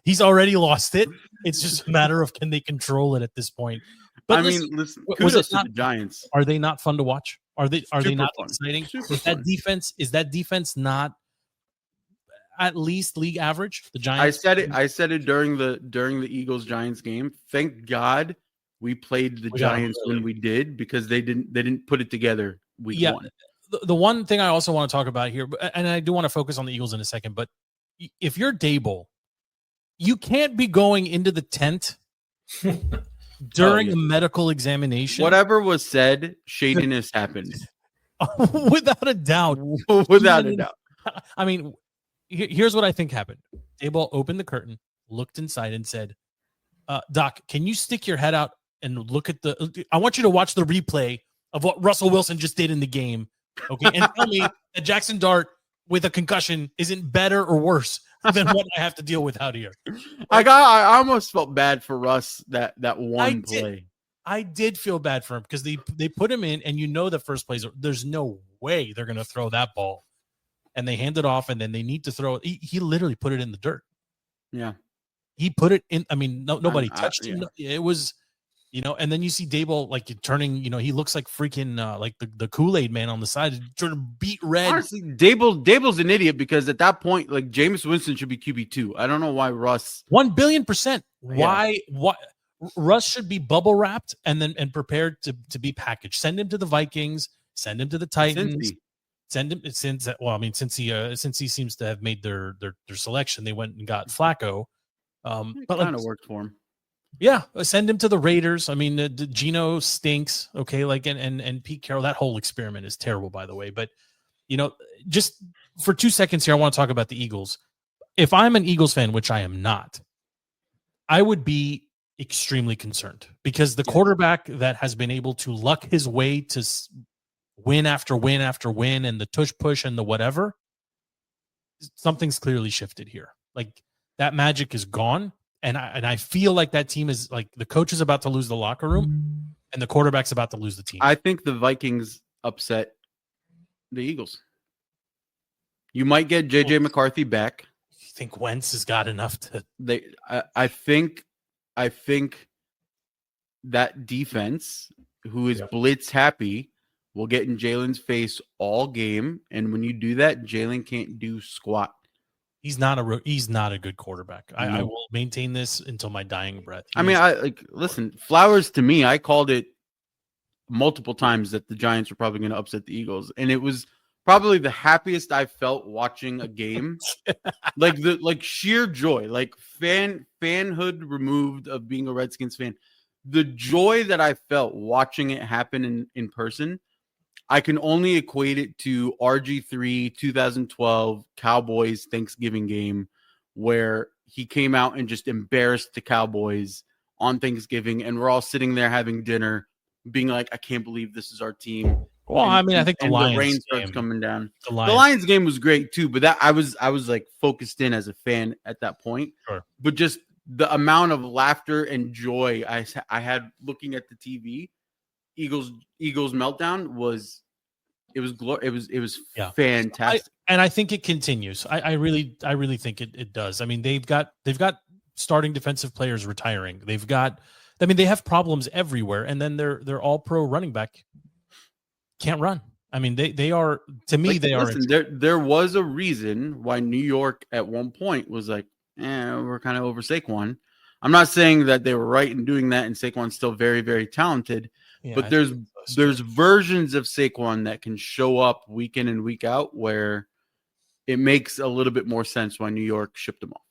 He's already lost it. It's just a matter of can they control it at this point. But listen, kudos to the Giants. Are they not fun to watch? Are they not fun. exciting? Super Is fun. that defense not at least league average? The Giants. I said it during the Eagles Giants game. Thank God we played the Giants when we did, because they didn't put it together week one. The one thing I also want to talk about here, and I do want to focus on the Eagles in a second, but if you're Dable, you can't be going into the tent during a medical examination. Whatever was said, shadiness happened. Without a doubt. Without a doubt. I mean, here's what I think happened. Dable opened the curtain, looked inside, and said, Doc, can you stick your head out and look at I want you to watch the replay of what Russell Wilson just did in the game. Okay. And tell me that Jackson Dart with a concussion isn't better or worse than what I have to deal with out here. I almost felt bad for Russ that one play. I did feel bad for him because they put him in, and the first plays, there's no way they're going to throw that ball. And they hand it off, and then they need to throw it. He literally put it in the dirt. Yeah. He put it in. I mean, nobody touched him. It was, and then you see Dable like turning, he looks like freaking like the Kool-Aid man on the side, trying to beat red. Honestly, Dable's an idiot, because at that point, like, Jameis Winston should be QB2. I don't know why Russ. 1,000,000,000%. Why Russ should be bubble wrapped and prepared to be packaged. Send him to the Vikings. Send him to the Titans. Send him since he seems to have made their selection. They went and got Flacco. But kind of worked for him. Yeah, send him to the Raiders. I mean, Geno stinks. Okay, and Pete Carroll. That whole experiment is terrible, by the way. But just for 2 seconds here, I want to talk about the Eagles. If I'm an Eagles fan, which I am not, I would be extremely concerned, because the quarterback that has been able to luck his way to win after win after win, and the tush push and the whatever, something's clearly shifted here. Like, that magic is gone. And I feel like that team is like, the coach is about to lose the locker room, and the quarterback's about to lose the team. I think the Vikings upset the Eagles. You might get JJ McCarthy back. You think Wentz has got enough to? I think that defense, who is blitz happy, will get in Jalen's face all game, and when you do that, Jalen can't do squat. He's not a good quarterback. I will maintain this until my dying breath. Listen, flowers to me. I called it multiple times that the Giants were probably going to upset the Eagles, and it was probably the happiest I felt watching a game. like sheer joy, like fanhood removed of being a Redskins fan. The joy that I felt watching it happen in person, I can only equate it to RG3 2012 Cowboys Thanksgiving game, where he came out and just embarrassed the Cowboys on Thanksgiving, and we're all sitting there having dinner, being like, I can't believe this is our team. Well, I think the Lions the rain game starts coming down. The Lions game was great too, but that I was like focused in as a fan at that point. Sure. But just the amount of laughter and joy I had looking at the TV, Eagles meltdown was fantastic. And I think it continues. I really think it does. I mean, they've got starting defensive players retiring. They have problems everywhere, and then their all pro running back can't run. I mean, they are, to me, they are. There was a reason why New York at one point was like, we're kind of over Saquon. I'm not saying that they were right in doing that, and Saquon's still very, very talented. Yeah, but there's versions of Saquon that can show up week in and week out where it makes a little bit more sense why New York shipped him off.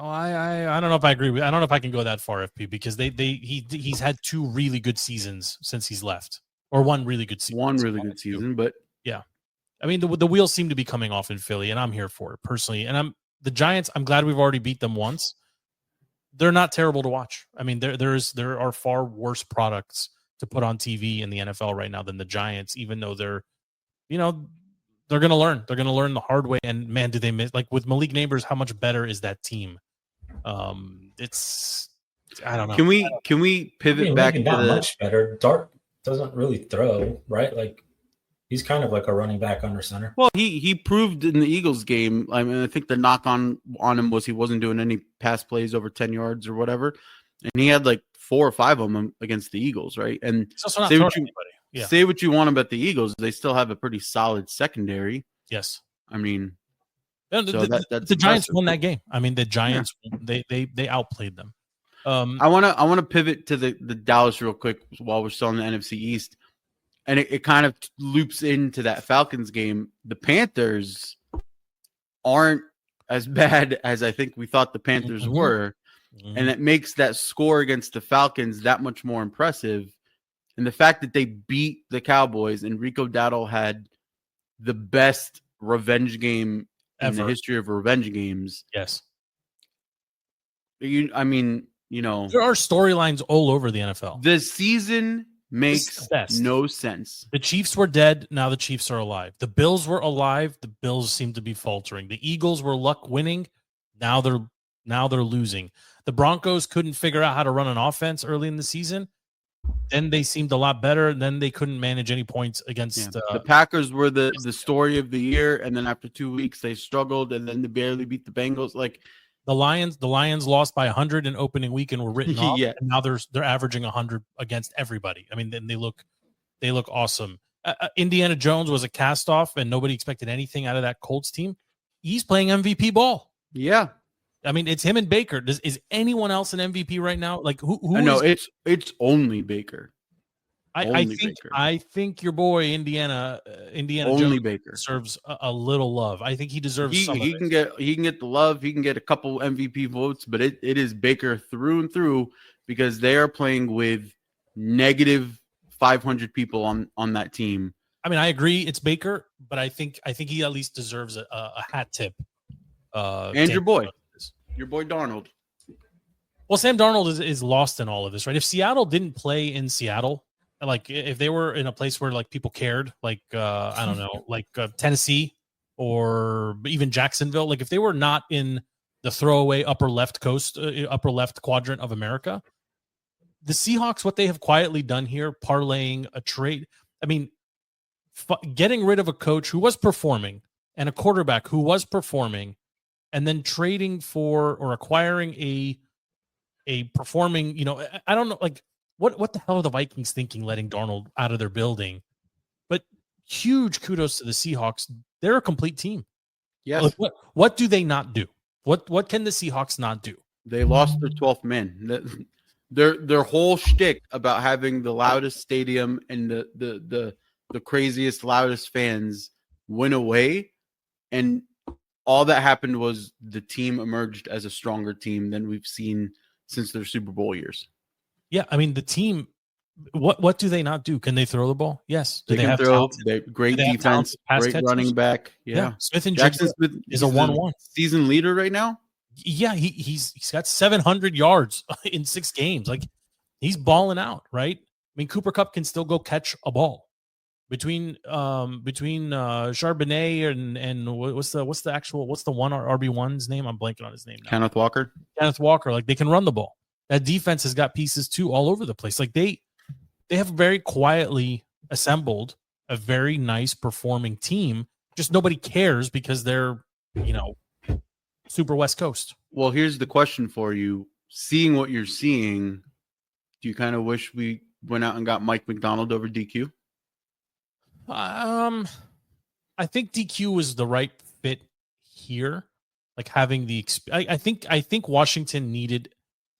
Oh, I don't know if I agree with. I don't know if I can go that far, FP, because he's had two really good seasons since he's left, or one really good season. But yeah, I mean the wheels seem to be coming off in Philly, and I'm here for it personally. And the Giants. I'm glad we've already beat them once. They're not terrible to watch. I mean, there are far worse products to put on TV in the NFL right now than the Giants, even though they're going to learn. They're going to learn the hard way. And man, do they miss, like with Malik Neighbors, how much better is that team? It's, I don't know. Can we pivot back to much better? Dart doesn't really throw, right? Like, He's kind of like a running back under center. Well, he proved in the Eagles game. I mean, I think the knock on him was he wasn't doing any pass plays over 10 yards or whatever. And he had like 4 or 5 of them against the Eagles, right? And say what you want about the Eagles, they still have a pretty solid secondary. Yes. I mean, the Giants won that game. I mean, the Giants they outplayed them. I want to pivot to the Dallas real quick while we're still in the NFC East. And it kind of loops into that Falcons game. The Panthers aren't as bad as I think we thought the Panthers were. Mm-hmm. And it makes that score against the Falcons that much more impressive. And the fact that they beat the Cowboys and Rico Dowdle had the best revenge game in the history of revenge games. Yes. There are storylines all over the NFL. The season makes no sense. The Chiefs were dead. Now the Chiefs are alive. The Bills were alive. The Bills seem to be faltering. The Eagles were luck winning. Now they're losing. The Broncos couldn't figure out how to run an offense early in the season. Then they seemed a lot better. And then they couldn't manage any points against the Packers were the story of the year. And then after 2 weeks, they struggled and then they barely beat the Bengals. Like the Lions lost by 100 in opening week and were written off. Yeah. And now they're averaging 100 against everybody. I mean, then they look awesome. Indiana Jones was a cast off and nobody expected anything out of that Colts team. He's playing MVP ball. Yeah. I mean, it's him and Baker. Is anyone else an MVP right now? Like who No, it's only Baker. I think your boy Indiana only Jones Baker deserves a little love. I think he deserves he can get the love. He can get a couple MVP votes, but it is Baker through and through because they are playing with negative 500 people on that team. I mean, I agree it's Baker, but I think he at least deserves a hat tip. And your boy Darnold. Well, Sam Darnold is lost in all of this, right? If Seattle didn't play in Seattle, like if they were in a place where like people cared, like I don't know, like Tennessee or even Jacksonville, like if they were not in the throwaway upper left quadrant of America, the Seahawks, what they have quietly done here, parlaying a trade. I mean, getting rid of a coach who was performing and a quarterback who was performing, and then trading for or acquiring a performing, I don't know, like what the hell are the Vikings thinking letting Darnold out of their building? But huge kudos to the Seahawks. They're a complete team. Yes. Like, what do they not do? What can the Seahawks not do? They lost their 12th man. Their whole shtick about having the loudest stadium and the craziest, loudest fans went away, and all that happened was the team emerged as a stronger team than we've seen since their Super Bowl years. Yeah, I mean the team. What do they not do? Can they throw the ball? Yes. Do they can throw. Great defense, great running back. Yeah. Smith and Jackson Smith is a 1-1 season leader right now. Yeah, he's got 700 yards in 6 games. Like he's balling out, right? I mean, Cooper Kupp can still go catch a ball. Between Charbonnet and what's the one RB1's name? I'm blanking on his name now. Kenneth Walker. Like they can run the ball. That defense has got pieces too all over the place. Like they have very quietly assembled a very nice performing team. Just nobody cares because they're, super West Coast. Well, here's the question for you. Seeing what you're seeing, do you kind of wish we went out and got Mike McDonald over DQ? I think DQ was the right fit here. Like having I think Washington needed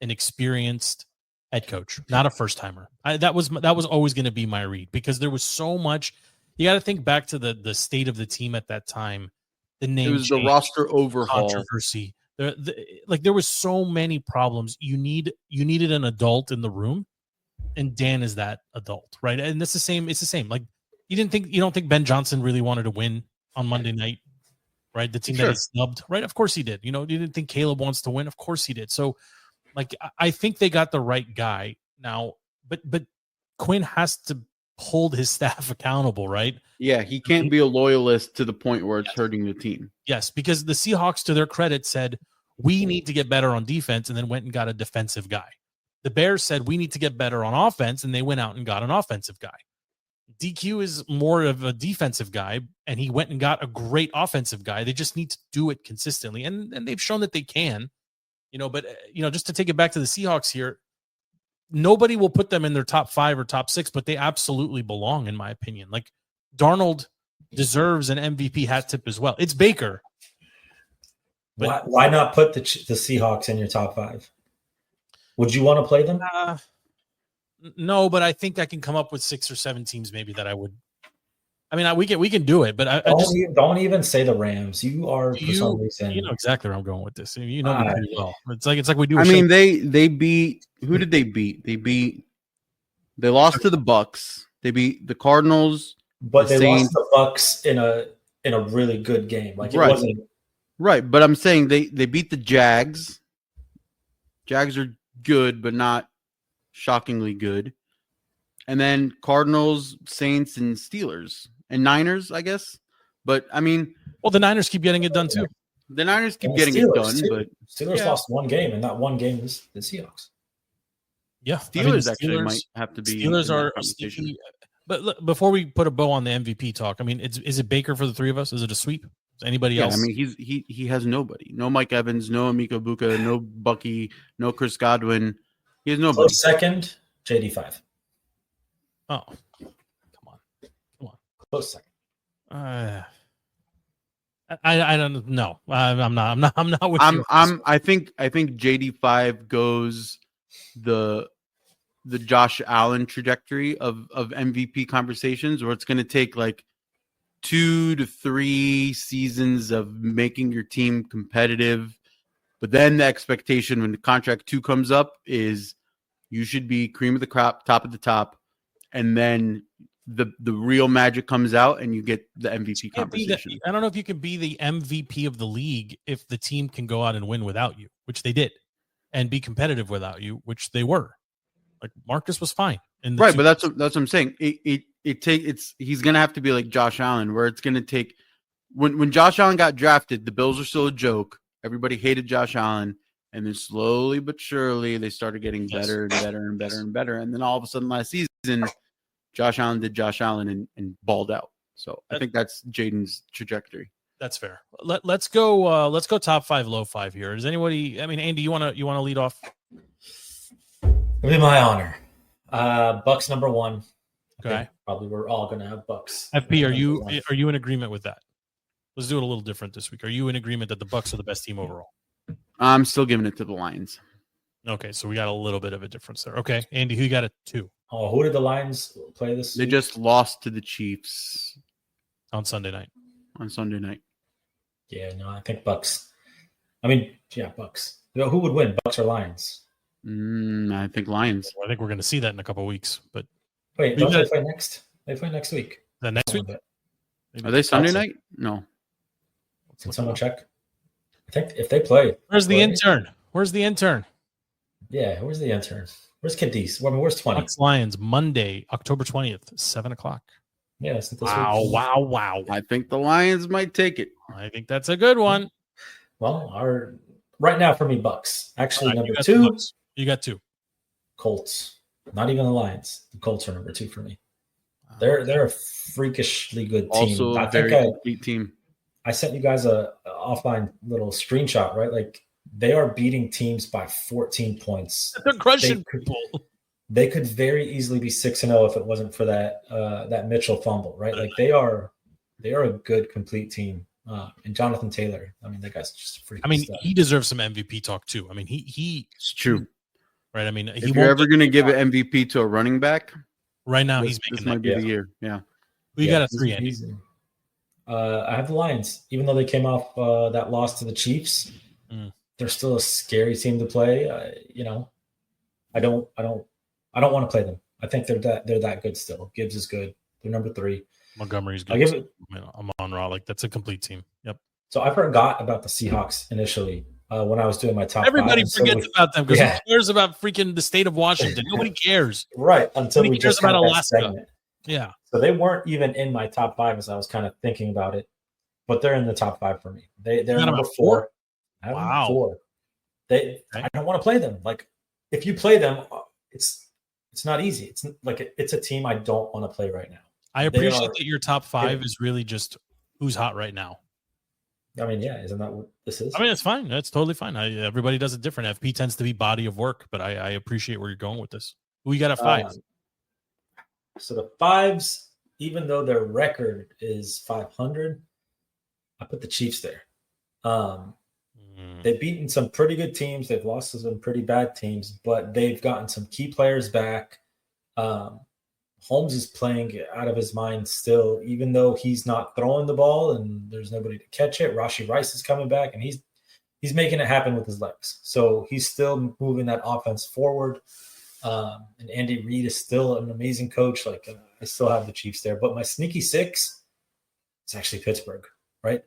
an experienced head coach, not a first timer. That was always going to be my read because there was so much. You got to think back to the state of the team at that time. The name it was the roster overhaul controversy. There was so many problems. You needed an adult in the room, and Dan is that adult, right? And it's the same. Like you don't think Ben Johnson really wanted to win on Monday night, right? The team that he snubbed, right? Of course he did. You didn't think Caleb wants to win. Of course he did. So, like, I think they got the right guy now, but Quinn has to hold his staff accountable, right? Yeah, he can't be a loyalist to the point where it's hurting the team. Yes, because the Seahawks, to their credit, said, we need to get better on defense, and then went and got a defensive guy. The Bears said, we need to get better on offense, and they went out and got an offensive guy. DQ is more of a defensive guy, and he went and got a great offensive guy. They just need to do it consistently, and they've shown that they can. But just to take it back to the Seahawks here, nobody will put them in their top 5 or top 6, but they absolutely belong, in my opinion. Like Darnold deserves an MVP hat tip as well. It's Baker. But why not put the Seahawks in your top 5? Would you want to play them? No, but I think I can come up with 6 or 7 teams maybe that I would. I mean, we can do it, but I don't even say the Rams. You are for some reason. You know exactly where I'm going with this. You know me pretty well. It's like we do. I mean, they beat. Who did they beat? They lost to the Bucks. They beat the Cardinals, but they lost to the Bucks in a really good game. Like it wasn't right. But I'm saying they beat the Jags. Jags are good, but not shockingly good. And then Cardinals, Saints, and Steelers. And Niners, I guess. But, I mean... Well, the Niners keep getting it done, too. The Niners keep getting it done, but... Steelers lost one game, and that one game is the Seahawks. Yeah. Steelers actually might have to be... Steelers are... But look, before we put a bow on the MVP talk, I mean, is it Baker for the 3 of us? Is it a sweep? Is anybody else? I mean, he has nobody. No Mike Evans, no Amiko Buka, no Bucky, no Chris Godwin. He has nobody. Close second, JD5. Oh. Close second. I don't know. I'm not with you. I think JD5 goes the Josh Allen trajectory of MVP conversations, where it's going to take like 2 to 3 seasons of making your team competitive, but then the expectation when the contract 2 comes up is you should be cream of the crop, top of the top, and then the real magic comes out and you get the MVP conversation. I don't know if you can be the MVP of the league if the team can go out and win without you, which they did, and be competitive without you, which they were. Like Marcus was fine. Right, but that's what I'm saying. He's gonna have to be like Josh Allen, where it's gonna take when Josh Allen got drafted, the Bills were still a joke. Everybody hated Josh Allen, and then slowly but surely they started getting better and better and better and better. And then all of a sudden last season, Josh Allen did Josh Allen and balled out. So I think that's Jaden's trajectory. That's fair. Let's go. Let's go top 5, low 5 here. Does anybody? I mean, Andy, you want to lead off? It'll be my honor. Bucks number 1. Okay. Probably we're all gonna have Bucks. FP, are you in agreement with that? Let's do it a little different this week. Are you in agreement that the Bucks are the best team overall? I'm still giving it to the Lions. Okay, so we got a little bit of a difference there. Okay, Andy, who you got at 2? Oh, who did the Lions play this They week? just lost to the Chiefs on Sunday night. Yeah, no, I think Bucks. I mean, yeah, Bucks. Who would win, Bucks or Lions? I think Lions. I think we're going to see that in a couple of weeks. But wait, don't they play next? They play next week. The next week? Are they Sunday night? No. Can someone check? I think if they play. Where's the intern? Where's the intern? Yeah, where's the intern? Where's Cadiz? Where's 20? Bucks Lions, Monday, October 20th, 7:00. Yeah, it's this wow. I think the Lions might take it. I think that's a good one. Well, right now for me, Bucks. Actually, right, number 2. You got 2. Colts. Not even the Lions. The Colts are number 2 for me. They're a freakishly good team. Also a very complete team. I sent you guys a offline little screenshot, right? Like they are beating teams by 14 points. They're crushing people. They could very easily be 6-0 if it wasn't for that Mitchell fumble, right? Like they are a good complete team. And Jonathan Taylor, I mean, that guy's just freaking. I mean, stuff. he deserves some MVP talk too. I mean, it's true, right? I mean, if you're ever going to give an MVP to a running back, right now this might be the year. Yeah, we got a 3. Andy. I have the Lions, even though they came off that loss to the Chiefs. They're still a scary team to play. I don't want to play them. I think they're that good still. Gibbs is good. They're number 3. Montgomery's good. I'm on raw. Like that's a complete team. Yep. So I forgot about the Seahawks initially when I was doing my top. Everybody 5. forgets about them because who cares about freaking the state of Washington? Nobody cares. Right. Until we just about had Alaska. Segment. Yeah. So they weren't even in my top 5 as I was kind of thinking about it, but they're in the top 5 for me. They're number 4. Wow. 4. I don't want to play them. Like if you play them, it's not easy. It's like it's a team I don't want to play right now. I appreciate that your top 5 is really just who's hot right now. I mean, yeah, isn't that what this is? I mean, it's fine. That's totally fine. Everybody does it different. FP tends to be body of work, but I appreciate where you're going with this. Who you got at 5? So the 5s, even though their record is 500, I put the Chiefs there. They've beaten some pretty good teams. They've lost to some pretty bad teams, but they've gotten some key players back. Holmes is playing out of his mind still, even though he's not throwing the ball and there's nobody to catch it. Rashee Rice is coming back, and he's making it happen with his legs. So he's still moving that offense forward. And Andy Reid is still an amazing coach. I still have the Chiefs there, but my sneaky 6 is actually Pittsburgh, right?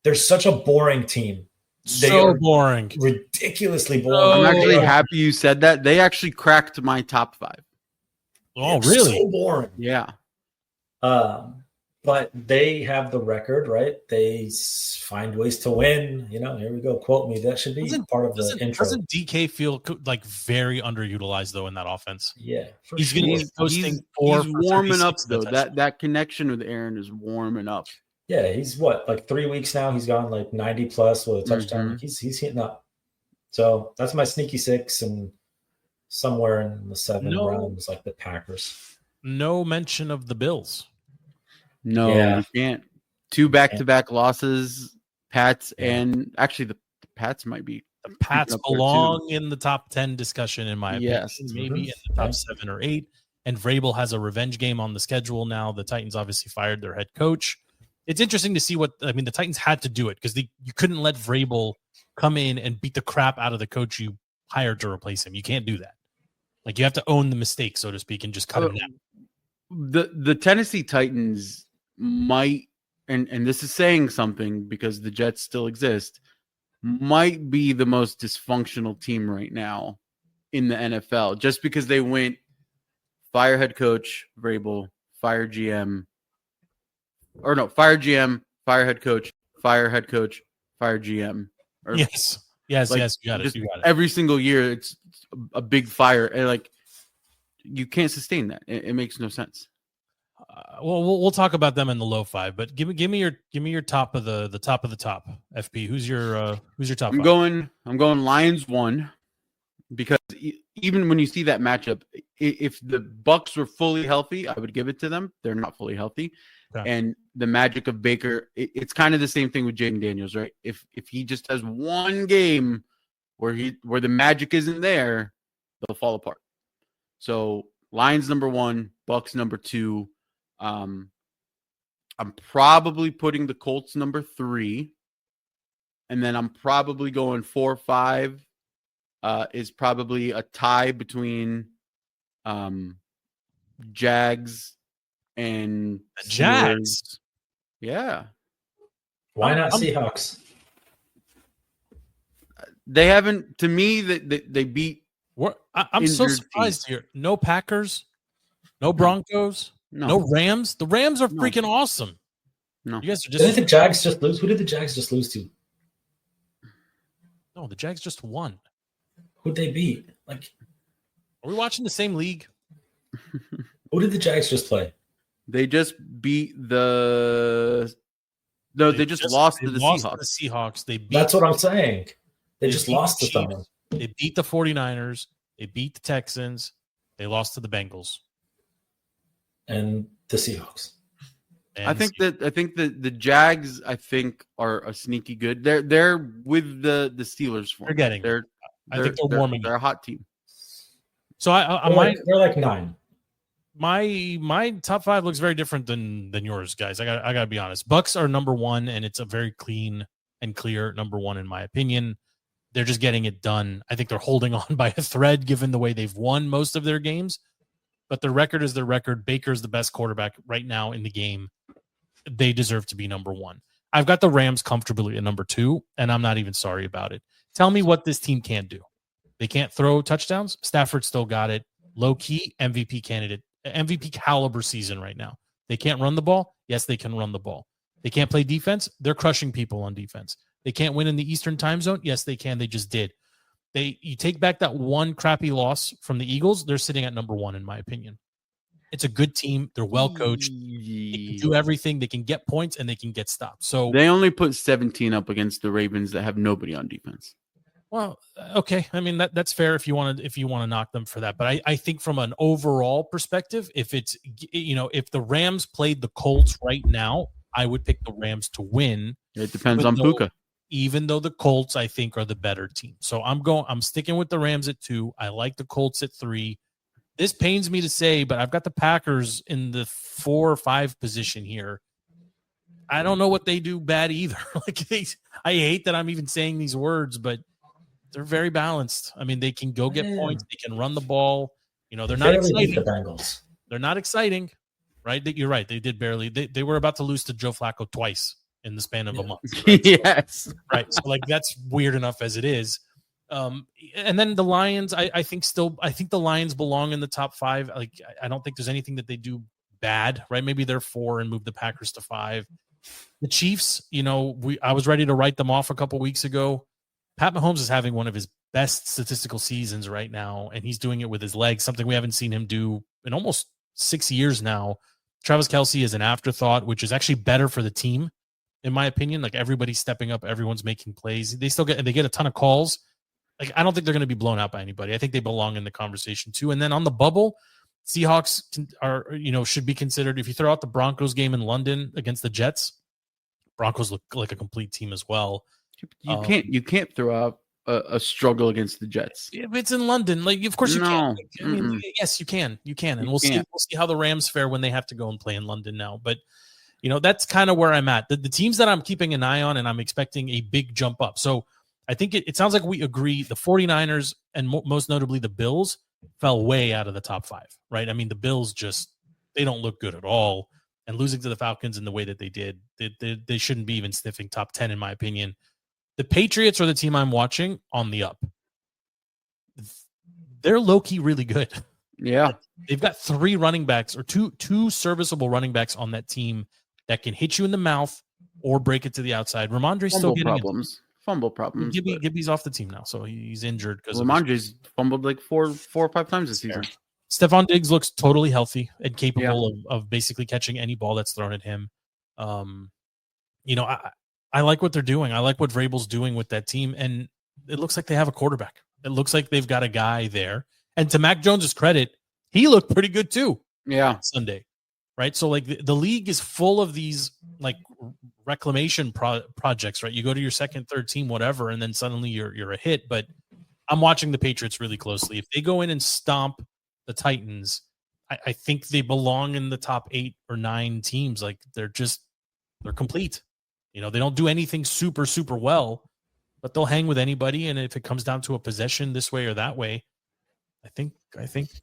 They're such a boring team. So boring. Ridiculously boring. I'm actually happy you said that. They actually cracked my top 5. Oh, really? So boring. Yeah. But they have the record, right? They find ways to win. Here we go. Quote me. That should be part of the intro. Doesn't DK feel very underutilized though in that offense? Yeah, he's warming up though. That connection with Aaron is warming up. Yeah, he's 3 weeks now. He's gone 90 plus with a touchdown. He's hitting up. So that's my sneaky 6, and somewhere in the 7 rounds, like the Packers. No mention of the Bills. No, you can't. 2 back-to-back losses, Pats, and actually the Pats might be. The Pats belong in the top 10 discussion, in my opinion. Yes. Maybe in the top 7 or 8. And Vrabel has a revenge game on the schedule now. The Titans obviously fired their head coach. It's interesting to see the Titans had to do it because you couldn't let Vrabel come in and beat the crap out of the coach you hired to replace him. You can't do that. You have to own the mistake, so to speak, and just cut him down. The Tennessee Titans might, and this is saying something because the Jets still exist, might be the most dysfunctional team right now in the NFL, just because they went fire head coach Vrabel, fire GM, fire GM, fire head coach, fire head coach, fire GM. Yes, you got it. Every single year, it's a big fire, and you can't sustain that. It makes no sense. We'll talk about them in the low 5, but give me your top of the top of the top. FP, who's your top? I'm going Lions 1, because even when you see that matchup, if the Bucks were fully healthy, I would give it to them. They're not fully healthy. Okay. And the magic of Baker, it's kind of the same thing with Jaden Daniels, right? If he just has one game where the magic isn't there, they'll fall apart. So Lions number 1, Bucks number 2. I'm probably putting the Colts number 3, and then I'm probably going 4, 5. Is probably a tie between Jags and the Jags. Yeah. Why not Seahawks? They haven't, to me, they beat. I'm so surprised here. No Packers, no Broncos, no Rams. The Rams are freaking awesome. No, you guys are just. Did the Jags just lose? Who did the Jags just lose to? No, the Jags just won. Who'd they beat? Are we watching the same league? Who did the Jags just play? They just beat the. No, they just lost to the Seahawks. The Seahawks. That's what I'm saying. They just lost to someone. They beat the 49ers. They beat the Texans. They lost to the Bengals. And the Seahawks. I think that the Jags are a sneaky good. They're with the Steelers for. They're getting. I think they're warming. They're a hot team. So they're like 9. My top 5 looks very different than yours, guys. I gotta be honest. Bucks are number 1, and it's a very clean and clear number 1 in my opinion. They're just getting it done. I think they're holding on by a thread given the way they've won most of their games. But their record is their record. Baker's the best quarterback right now in the game. They deserve to be number 1. I've got the Rams comfortably at number 2, and I'm not even sorry about it. Tell me what this team can't do. They can't throw touchdowns. Stafford still got it. Low-key MVP candidate. MVP caliber season right now. They can't run the ball. Yes, they can run the ball. They can't play defense. They're crushing people on defense. They can't win in the Eastern time zone. Yes, they can. They just did. You take back that one crappy loss from the Eagles, they're sitting at number 1 in my opinion. It's a good team. They're well coached. They can do everything. They can get points and they can get stopped. So they only put 17 up against the Ravens that have nobody on defense. Well, okay. I mean, that's fair if you want to knock them for that. But I think from an overall perspective, if it's, if the Rams played the Colts right now, I would pick the Rams to win. It depends on Puka. Even though the Colts, I think, are the better team. So I'm sticking with the Rams at 2. I like the Colts at 3. This pains me to say, but I've got the Packers in the 4 or 5 position here. I don't know what they do bad either. I hate that I'm even saying these words, but they're very balanced. I mean, they can go get points. They can run the ball. They're not exciting. The Bengals. They're not exciting, right? You're right. They did barely. They were about to lose to Joe Flacco twice in the span of a month. Right? Yes. Right. So that's weird enough as it is. And then the Lions, I think the Lions belong in the top 5. I don't think there's anything that they do bad, right? Maybe they're 4 and move the Packers to 5. The Chiefs, I was ready to write them off a couple weeks ago. Pat Mahomes is having one of his best statistical seasons right now, and he's doing it with his legs, something we haven't seen him do in almost 6 years now. Travis Kelce is an afterthought, which is actually better for the team, in my opinion. Everybody's stepping up, everyone's making plays. They get a ton of calls. I don't think they're going to be blown out by anybody. I think they belong in the conversation too. And then on the bubble, Seahawks should be considered. If you throw out the Broncos game in London against the Jets, Broncos look like a complete team as well. You can't throw out a struggle against the Jets. If it's in London, of course you can. I mean, yes, you can, and we'll see how the Rams fare when they have to go and play in London now. But that's kind of where I'm at. The teams that I'm keeping an eye on, and I'm expecting a big jump up. So I think it sounds like we agree. The 49ers and most notably the Bills fell way out of the top 5, right? I mean, the Bills they don't look good at all, and losing to the Falcons in the way that they did, they shouldn't be even sniffing top 10 in my opinion. The Patriots are the team I'm watching on the up. They're low-key really good. Yeah. They've got 3 running backs or two serviceable running backs on that team that can hit you in the mouth or break it to the outside. Ramondre's still getting fumble problems. Gibby's off the team now, so he's injured. Because Ramondre's fumbled 4 or 5 times this season. Stephon Diggs looks totally healthy and capable of basically catching any ball that's thrown at him. I like what they're doing. I like what Vrabel's doing with that team, and it looks like they have a quarterback. It looks like they've got a guy there. And to Mac Jones's credit, he looked pretty good too. Yeah, Sunday, right? So the league is full of these reclamation projects, right? You go to your second, third team, whatever, and then suddenly you're a hit. But I'm watching the Patriots really closely. If they go in and stomp the Titans, I think they belong in the top 8 or 9 teams. They're complete. They don't do anything super, super well, but they'll hang with anybody. And if it comes down to a possession this way or that way, I think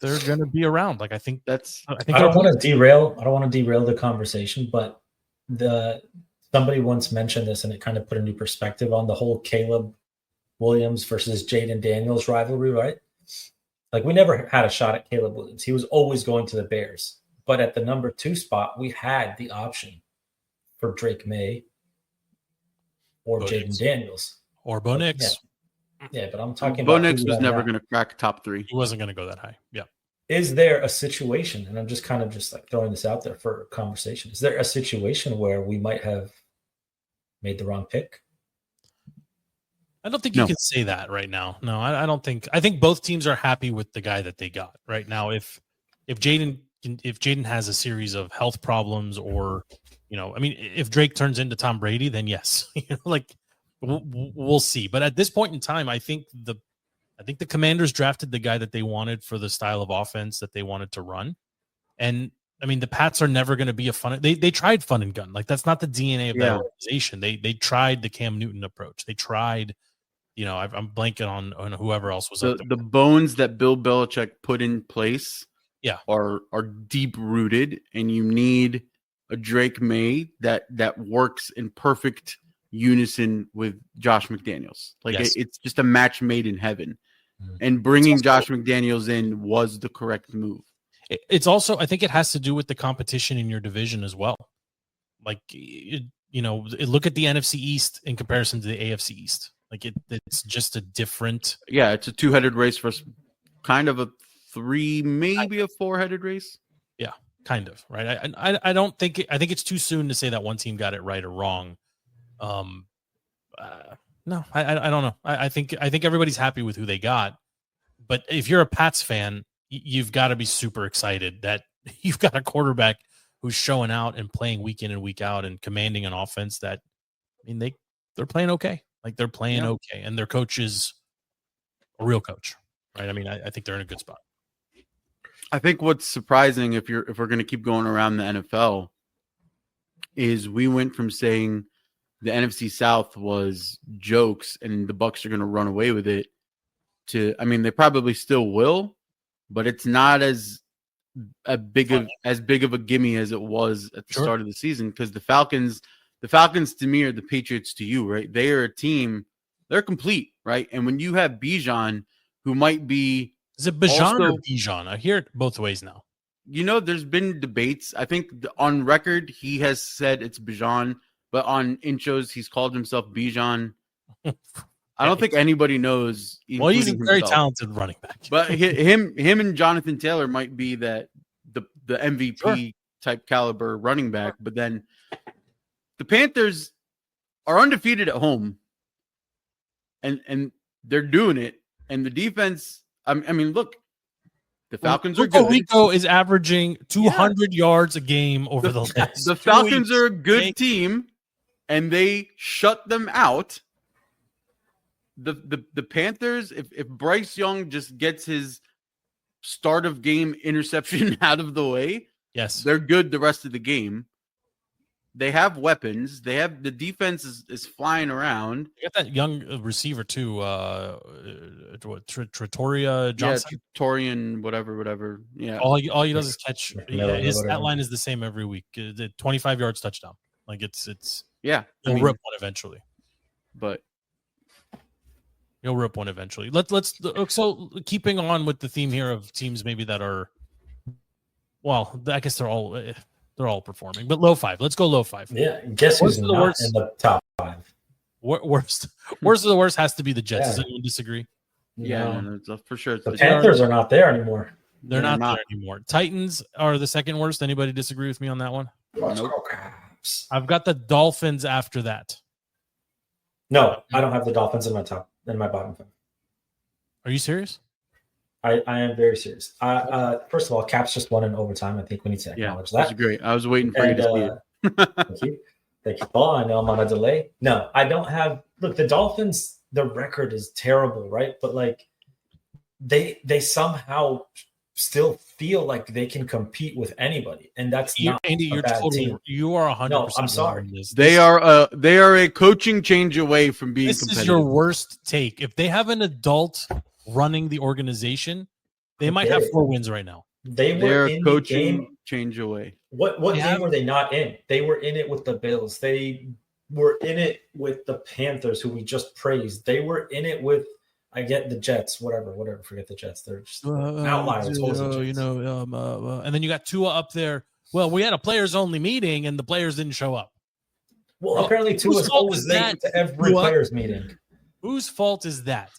they're going to be around. I don't want to derail the conversation, but somebody once mentioned this, and it kind of put a new perspective on the whole Caleb Williams versus Jaden Daniels rivalry, right? We never had a shot at Caleb Williams. He was always going to the Bears, but at the number 2 spot, we had the option for Drake May or Jaden Daniels. Or Bo Nix. Yeah, but I'm talking Bo about Nix was never going to crack top 3. He wasn't going to go that high. Yeah. Is there a situation, and I'm just kind of throwing this out there for conversation, is there a situation where we might have made the wrong pick? I don't think you can say that right now. No, I don't think. I think both teams are happy with the guy that they got right now. If Jaden has a series of health problems, or if Drake turns into Tom Brady, then yes, we'll see. But at this point in time, I think the Commanders drafted the guy that they wanted for the style of offense that they wanted to run, and the Pats are never going to be a fun. They tried fun and gun. That's not the DNA of that organization. They tried the Cam Newton approach. They tried. I'm blanking on whoever else was the bones that Bill Belichick put in place. Yeah, are deep rooted, and you need a Drake May that works in perfect unison with Josh McDaniels. It's just a match made in heaven. Mm-hmm. And bringing Josh McDaniels in was the correct move. It's also, I think it has to do with the competition in your division as well. Look at the NFC East in comparison to the AFC East. It's just a different. Yeah, it's a 2-headed race versus kind of a 3, maybe a 4-headed race. Yeah, kind of, right? I don't think I think it's too soon to say that one team got it right or wrong. No, I don't know. I think everybody's happy with who they got, but if you're a Pats fan, you've got to be super excited that you've got a quarterback who's showing out and playing week in and week out and commanding an offense that, I mean, they're playing okay. Like they're playing okay, and their coach is a real coach, right? I mean, I think they're in a good spot. I think what's surprising, if we're going to keep going around the NFL, is we went from saying the NFC South was jokes and the Bucs are going to run away with it to, I mean, they probably still will, but it's not as big of a gimme as it was at the start of the season, because the Falcons to me are the Patriots to you, right? They are a team, they're complete, right? And when you have Bijan, who might be, is it Bijan or Bijan? I hear it both ways now. You know, there's been debates. I think on record he has said it's Bijan, but on intros he's called himself Bijan. I don't think anybody knows. Well, he's a very talented running back. But him and Jonathan Taylor might be the MVP type caliber running back. But then the Panthers are undefeated at home, and they're doing it. And the defense, I mean, look, the Falcons are good. Rico is averaging 200 yards a game over the last. The Falcons are a good team, and they shut them out. The Panthers, if Bryce Young just gets his start of game interception out of the way, yes, they're good the rest of the game. They have weapons. They have the defense is flying around. You got that young receiver too, Trattoria Johnson. Yeah, Torian, whatever. Yeah. All he does is catch. His stat line is the same every week. 25 yards touchdown. Like it's yeah. He'll rip one eventually. But he'll rip one eventually. Let's so keeping on with the theme here of teams maybe that are, well, I guess they're all performing, but low five. Let's go low five. Yeah, guess who's not in the top five? Worst of the worst has to be the Jets. Does anyone disagree? Yeah, no, for sure. The Panthers are not there anymore. They're not there anymore. Titans are the second worst. Anybody disagree with me on that one? Nope. I've got the Dolphins after that. No, I don't have the Dolphins in my bottom five. Are you serious? I am very serious. First of all, Caps just won in overtime. I think we need to acknowledge that. That's great. I was waiting for you to see it. Thank you, Paul. I know I'm on a delay. No, I don't have. Look, the Dolphins. The record is terrible, right? But like, they somehow still feel like they can compete with anybody, and that's not Andy. You're totally. You are 100%. No, I'm sorry. They are a coaching change away from being competitive. This is your worst take. If they have an adult running the organization, they might have 4 wins right now. They're in coaching the game. Change away. What game were they not in? They were in it with the Bills. They were in it with the Panthers, who we just praised. They were in it with, I get the Jets, whatever. Forget the Jets. They're just outliers. And then you got Tua up there. Well, we had a players only meeting and the players didn't show up. Well, apparently Tua is always late to every players meeting. Whose fault is that?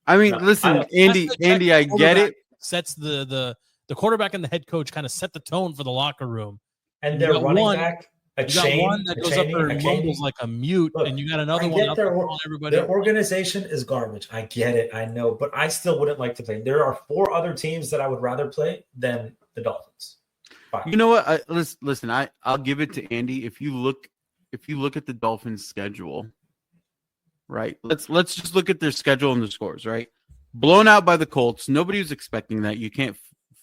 I mean, listen, Andy, I get it. Sets the quarterback and the head coach kind of set the tone for the locker room. And they're running back. You got one that goes up there and mumbles like a mute, and you got another one up there calling everybody. Their organization is garbage. I get it. I know, but I still wouldn't like to play. There are 4 other teams that I would rather play than the Dolphins. Fine. You know what? Listen. I'll give it to Andy. If you look at the Dolphins' schedule, right? Let's just look at their schedule and the scores, right? Blown out by the Colts. Nobody was expecting that. You can't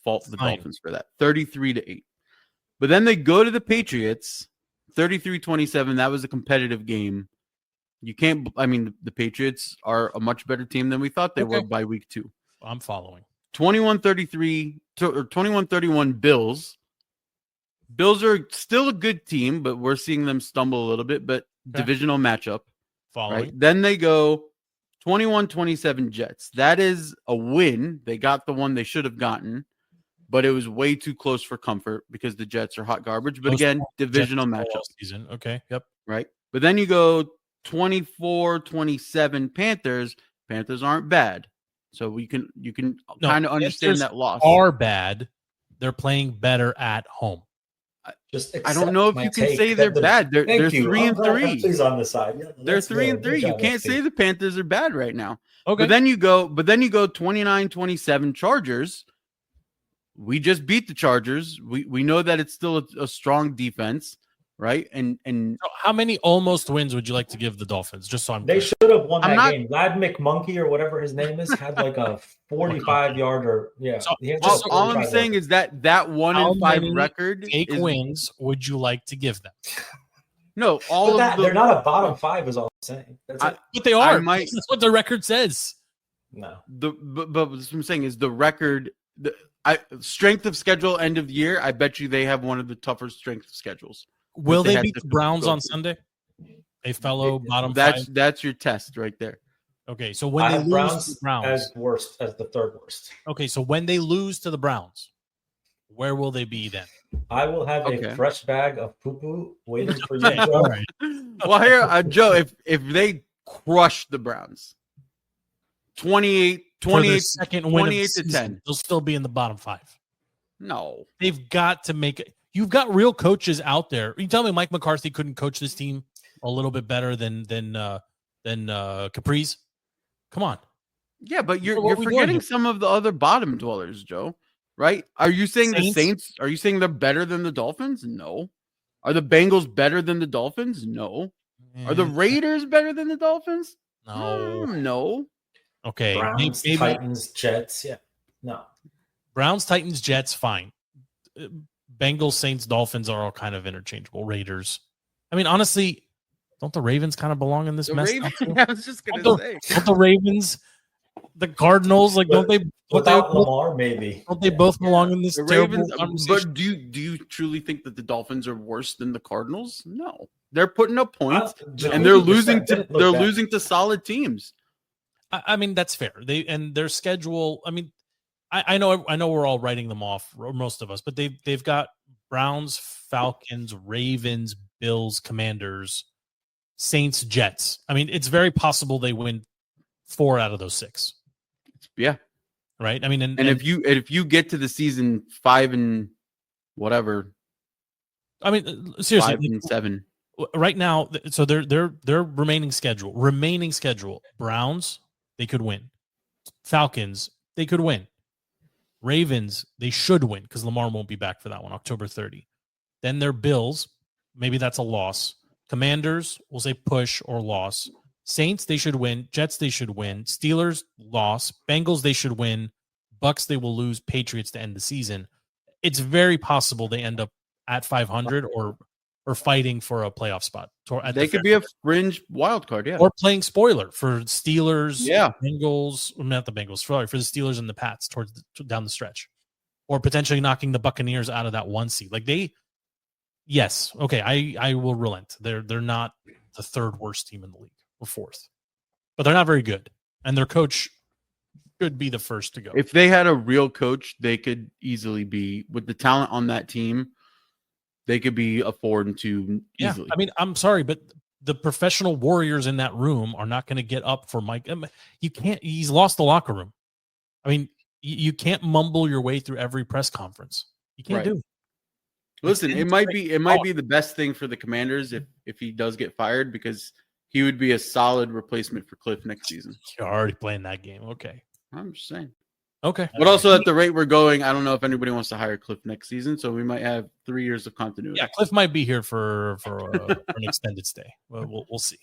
fault the Dolphins for that. 33-8. But then they go to the Patriots, 33-27. That was a competitive game. You can't. I mean, the Patriots are a much better team than we thought they were by week 2. I'm following. 21-33 or 21-31 Bills. Bills are still a good team, but we're seeing them stumble a little bit. But divisional matchup. Following. Right? Then they go 21-27 Jets. That is a win. They got the one they should have gotten, but it was way too close for comfort because the Jets are hot garbage. But again, divisional matchup season. Okay. Yep. Right. But then you go 24-27 Panthers. Panthers aren't bad. So you can kind of understand that loss. Are bad. They're playing better at home. I don't know if you can say they're bad. They're 3-3. Please on the side. Yeah, they're 3-3. You can't say the Panthers are bad right now. Okay. But then you go 29-27 Chargers. We just beat the Chargers. We know that it's still a strong defense, right? And so how many almost wins would you like to give the Dolphins? Just so I'm they clear. should have won that game. Lad McMonkey or whatever his name is had like a 45-yarder. Yeah. So, all I'm saying is that 1-5 record wins would you like to give them? No, they're not a bottom 5 is all I'm saying. But they are. That's what the record says. No. But what I'm saying is the record strength of schedule end of year, I bet you they have one of the tougher strength of schedules. Will they beat the Browns on Sunday? A fellow bottom 5? That's your test right there. Okay, so when they lose to the Browns as the third worst. Okay, so when they lose to the Browns, where will they be then? I will have a fresh bag of poo-poo waiting for you. All right. Well, here, Joe, if they crush the Browns, 28 to 10, they'll still be in the bottom 5. No, they've got to make it. You've got real coaches out there. You tell me Mike McCarthy couldn't coach this team a little bit better than Capri's? Come on. Yeah, but you're forgetting some of the other bottom dwellers, Joe. Right? Are you saying the Saints? Are you saying they're better than the Dolphins? No. Are the Bengals better than the Dolphins? No. Are the Raiders better than the Dolphins? No. No. Okay. Browns, Titans, Jets. Yeah. No. Browns, Titans, Jets, fine. Bengals, Saints, Dolphins are all kind of interchangeable. Raiders. I mean, honestly, don't the Ravens kind of belong in this mess? I was just going to say. Don't the Ravens, the Cardinals, don't they? Without Lamar, maybe. Don't they both belong in this Ravens? But do you truly think that the Dolphins are worse than the Cardinals? No. They're putting up points, and they're losing to solid teams. I mean, that's fair. Their schedule. I mean, I know we're all writing them off, most of us, but they've got Browns, Falcons, Ravens, Bills, Commanders, Saints, Jets. I mean, it's very possible they win 4 out of those 6. Yeah. Right. I mean, and if you get to the season 5 and whatever, I mean, seriously, 5 and 7 right now. So their remaining schedule. Browns, they could win. Falcons, they could win. Ravens, they should win because Lamar won't be back for that one, October 30. Then their Bills, maybe that's a loss. Commanders, we'll say push or loss. Saints, they should win. Jets, they should win. Steelers, loss. Bengals, they should win. Bucks, they will lose. Patriots to end the season. It's very possible they end up at 500 or fighting for a playoff spot. They could be a fringe wild card, yeah. Or playing spoiler for Steelers, yeah. Bengals, not the Bengals, sorry, for the Steelers and the Pats down the stretch. Or potentially knocking the Buccaneers out of that 1 seed. Yes, okay, I will relent. They're not the 3rd worst team in the league. Or 4th, but they're not very good, and their coach should be the first to go. If they had a real coach, they could easily be, with the talent on that team, they could be a 4-2 easily. I mean, I'm sorry, but the professional warriors in that room are not going to get up for Mike. You can't. He's lost the locker room. I mean, you can't mumble your way through every press conference. You can't do it. Listen, it might be the best thing for the Commanders if he does get fired, because he would be a solid replacement for Cliff next season. You're already playing that game. Okay. I'm just saying. Okay. But also at the rate we're going, I don't know if anybody wants to hire Cliff next season, so we might have 3 years of continuity. Yeah, Cliff might be here for an extended stay. We'll see.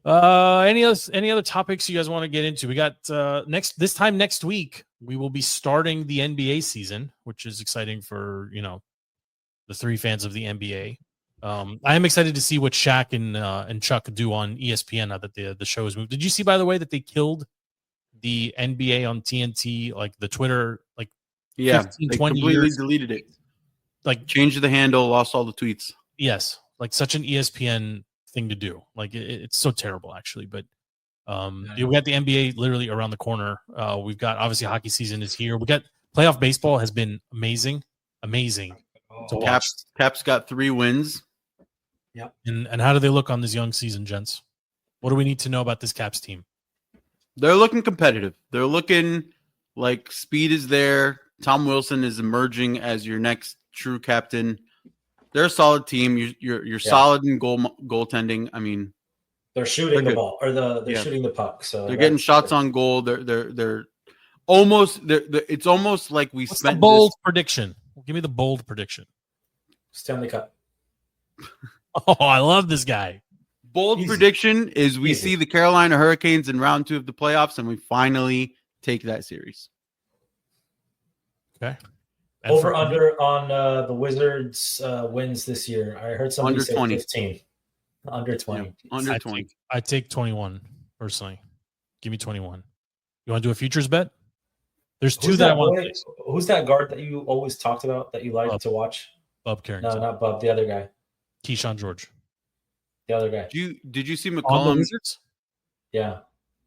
Any other topics you guys want to get into? We got this time next week, we will be starting the NBA season, which is exciting for, the 3 fans of the NBA. I am excited to see what Shaq and Chuck do on ESPN now that the show is moved. Did you see, by the way, that they killed the NBA on TNT, like the Twitter, 15, 20 completely years? Deleted it. Changed the handle, lost all the tweets. Yes, such an ESPN thing to do. It's so terrible, actually. But we got the NBA literally around the corner. We've got, obviously, hockey season is here. We got playoff baseball has been amazing to watch. Caps got 3 wins. Yep. And how do they look on this young season, gents? What do we need to know about this Caps team? They're looking competitive. They're looking like speed is there. Tom Wilson is emerging as your next true captain. They're a solid team. You're solid in goaltending. I mean, they're shooting the ball or they're shooting the puck. So they're getting shots on goal. They're almost. It's almost like we What's spent the bold prediction. Give me the bold prediction. Stanley Cup. Oh, I love this guy. Bold prediction is we see the Carolina Hurricanes in round 2 of the playoffs, and we finally take that series. Okay. Over under on the Wizards wins this year. I heard somebody say 20. 15. Under 20. Yeah, under 20. I take 21 personally. Give me 21. You want to do a futures bet? There's two that I want. Who's that guard that you always talked about that you like to watch? Bub Carrington. No, not Bub. The other guy. Keyshawn George. The other guy. Did you see On the McCollum? Wizards? Yeah.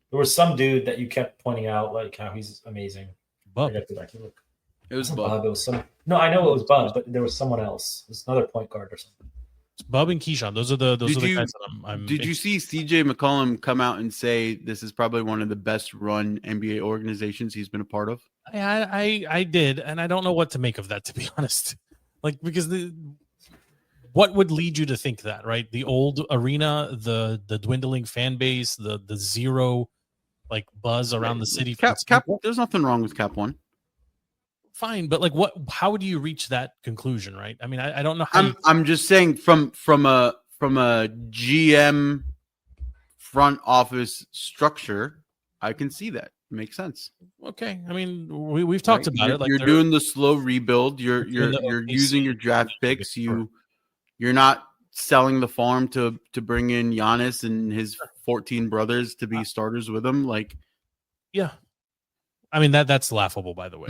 There was some dude that you kept pointing out like how he's amazing. Bub. I got to go back and look. It was Bub. Bub. It was some. No, I know it was Bub, but there was someone else. It was another point guard or something. It's Bub and Keyshawn. Those are the guys that I'm Did you see CJ McCollum come out and say this is probably one of the best run NBA organizations he's been a part of? I did, and I don't know what to make of that, to be honest. Like, because what would lead you to think that, right? The old arena, the dwindling fan base, the zero like buzz around the city. Cap, there's nothing wrong with Cap One. Fine, but like, how would you reach that conclusion, right? I mean, I don't know how. I'm just saying from a GM front office structure, I can see that. Makes sense. Okay, I mean, we've talked about it. Like, you're doing the slow rebuild. You're using your draft picks. You're not selling the farm to bring in Giannis and his 14 brothers to be starters with him. Like, yeah, I mean that's laughable. By the way,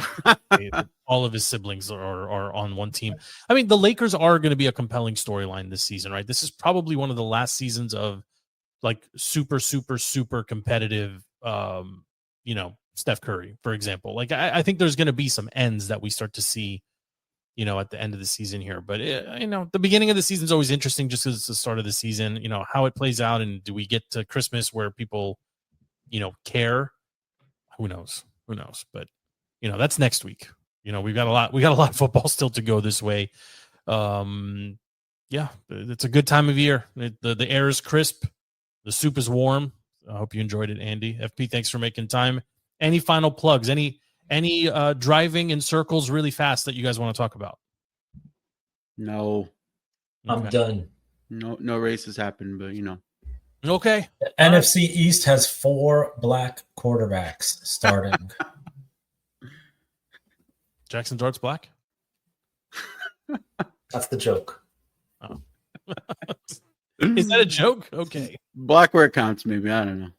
all of his siblings are on one team. I mean, the Lakers are going to be a compelling storyline this season, right? This is probably one of the last seasons of like super competitive. Steph Curry, for example. Like, I think there's going to be some ends that we start to see, at the end of the season here. But, the beginning of the season is always interesting just because it's the start of the season, how it plays out. And do we get to Christmas where people, care? Who knows? But, that's next week. We got a lot of football still to go this way. Yeah, it's a good time of year. The air is crisp. The soup is warm. I hope you enjoyed it, Andy. FP, thanks for making time. Any final plugs? Any driving in circles really fast that you guys want to talk about? No. I'm done. No races happen, but Okay. The NFC East has 4 black quarterbacks starting. Jackson Dart's black? That's the joke. Oh. Is that a joke? Okay. Black where it counts, maybe. I don't know.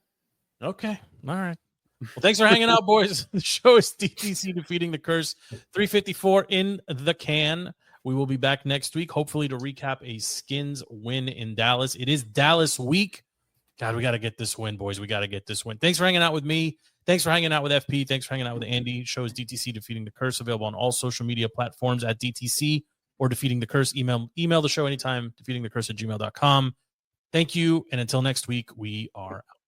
Okay. All right. Well, thanks for hanging out, boys. The show is DTC Defeating the Curse. 354 in the can. We will be back next week, hopefully to recap a Skins win in Dallas. It is Dallas week. God, we got to get this win, boys. We got to get this win. Thanks for hanging out with me. Thanks for hanging out with FP. Thanks for hanging out with Andy. Show is DTC Defeating the Curse, available on all social media platforms at DTC or Defeating the Curse. Email the show anytime, defeatingthecurse@gmail.com. Thank you, and until next week, we are out.